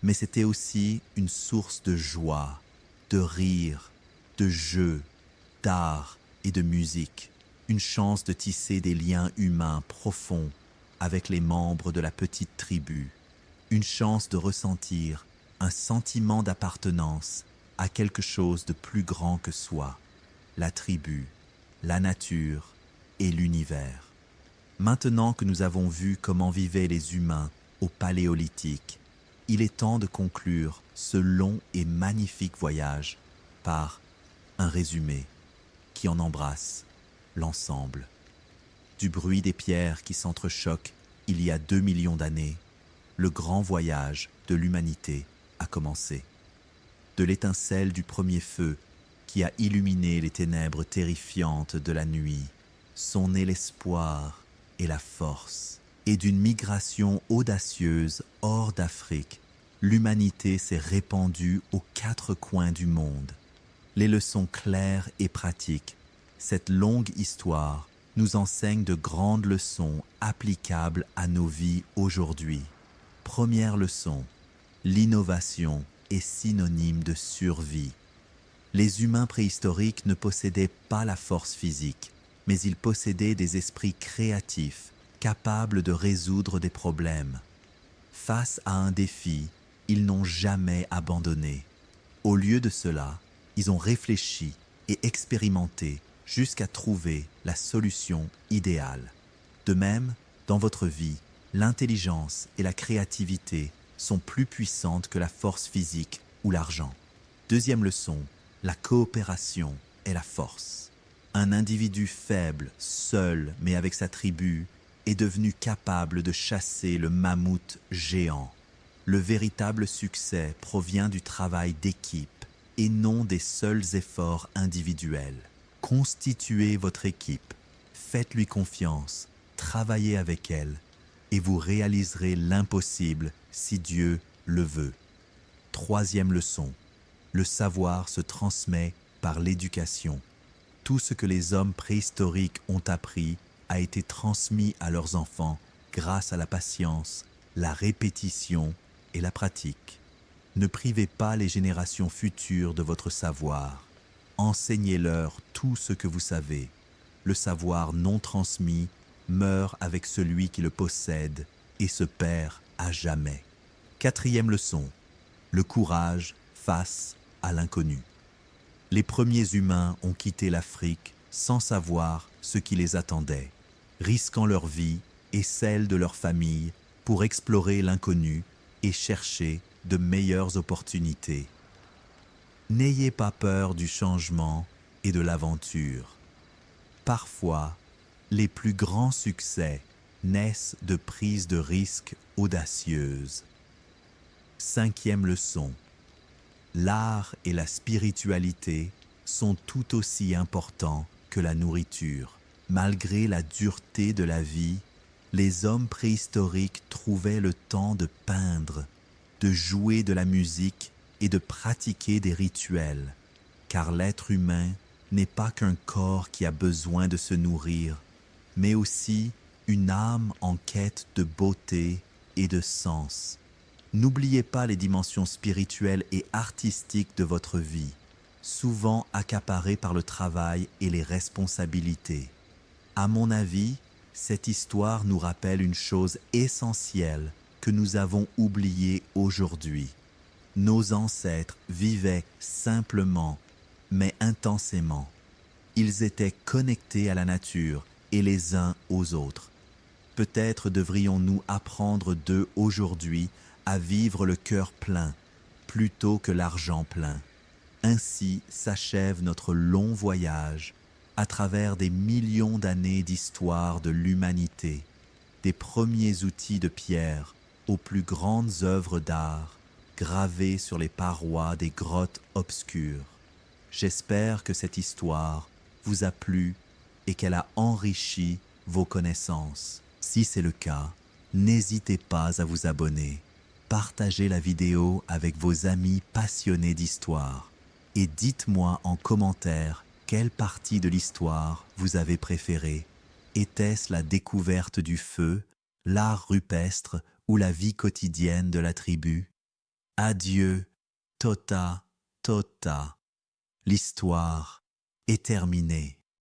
Mais c'était aussi une source de joie, de rire, de jeu, d'art et de musique. Une chance de tisser des liens humains profonds avec les membres de la petite tribu. Une chance de ressentir un sentiment d'appartenance à quelque chose de plus grand que soi, la tribu, la nature et l'univers. Maintenant que nous avons vu comment vivaient les humains au Paléolithique, il est temps de conclure ce long et magnifique voyage par un résumé qui en embrasse l'ensemble. Du bruit des pierres qui s'entrechoquent il y a 2 millions d'années, le grand voyage de l'humanité a commencé. De l'étincelle du premier feu qui a illuminé les ténèbres terrifiantes de la nuit, sont nés l'espoir et la force. Et d'une migration audacieuse hors d'Afrique, l'humanité s'est répandue aux 4 coins du monde. Les leçons claires et pratiques, cette longue histoire nous enseigne de grandes leçons applicables à nos vies aujourd'hui. Première leçon, l'innovation est synonyme de survie. Les humains préhistoriques ne possédaient pas la force physique, mais ils possédaient des esprits créatifs, capables de résoudre des problèmes. Face à un défi, ils n'ont jamais abandonné. Au lieu de cela, ils ont réfléchi et expérimenté jusqu'à trouver la solution idéale. De même, dans votre vie, l'intelligence et la créativité sont plus puissantes que la force physique ou l'argent. Deuxième leçon, la coopération est la force. Un individu faible, seul mais avec sa tribu, est devenu capable de chasser le mammouth géant. Le véritable succès provient du travail d'équipe et non des seuls efforts individuels. Constituez votre équipe, faites-lui confiance, travaillez avec elle et vous réaliserez l'impossible si Dieu le veut. Troisième leçon, le savoir se transmet par l'éducation. Tout ce que les hommes préhistoriques ont appris a été transmis à leurs enfants grâce à la patience, la répétition et la pratique. Ne privez pas les générations futures de votre savoir. Enseignez-leur tout ce que vous savez. Le savoir non transmis meurt avec celui qui le possède et se perd à jamais. Quatrième leçon, le courage face à l'inconnu. Les premiers humains ont quitté l'Afrique sans savoir ce qui les attendait, risquant leur vie et celle de leur famille pour explorer l'inconnu et chercher de meilleures opportunités. N'ayez pas peur du changement et de l'aventure. Parfois, les plus grands succès naissent de prises de risques audacieuses. Cinquième leçon. L'art et la spiritualité sont tout aussi importants que la nourriture. Malgré la dureté de la vie, les hommes préhistoriques trouvaient le temps de peindre, de jouer de la musique et de pratiquer des rituels, car l'être humain n'est pas qu'un corps qui a besoin de se nourrir, mais aussi une âme en quête de beauté et de sens. N'oubliez pas les dimensions spirituelles et artistiques de votre vie, souvent accaparées par le travail et les responsabilités. À mon avis, cette histoire nous rappelle une chose essentielle que nous avons oubliée aujourd'hui. Nos ancêtres vivaient simplement, mais intensément. Ils étaient connectés à la nature et les uns aux autres. Peut-être devrions-nous apprendre d'eux aujourd'hui à vivre le cœur plein, plutôt que l'argent plein. Ainsi s'achève notre long voyage à travers des millions d'années d'histoire de l'humanité, des premiers outils de pierre aux plus grandes œuvres d'art gravées sur les parois des grottes obscures. J'espère que cette histoire vous a plu et qu'elle a enrichi vos connaissances. Si c'est le cas, n'hésitez pas à vous abonner, partagez la vidéo avec vos amis passionnés d'histoire et dites-moi en commentaire quelle partie de l'histoire vous avez préférée. Était-ce la découverte du feu, l'art rupestre ou la vie quotidienne de la tribu? Adieu, Tota, Tota. L'histoire est terminée.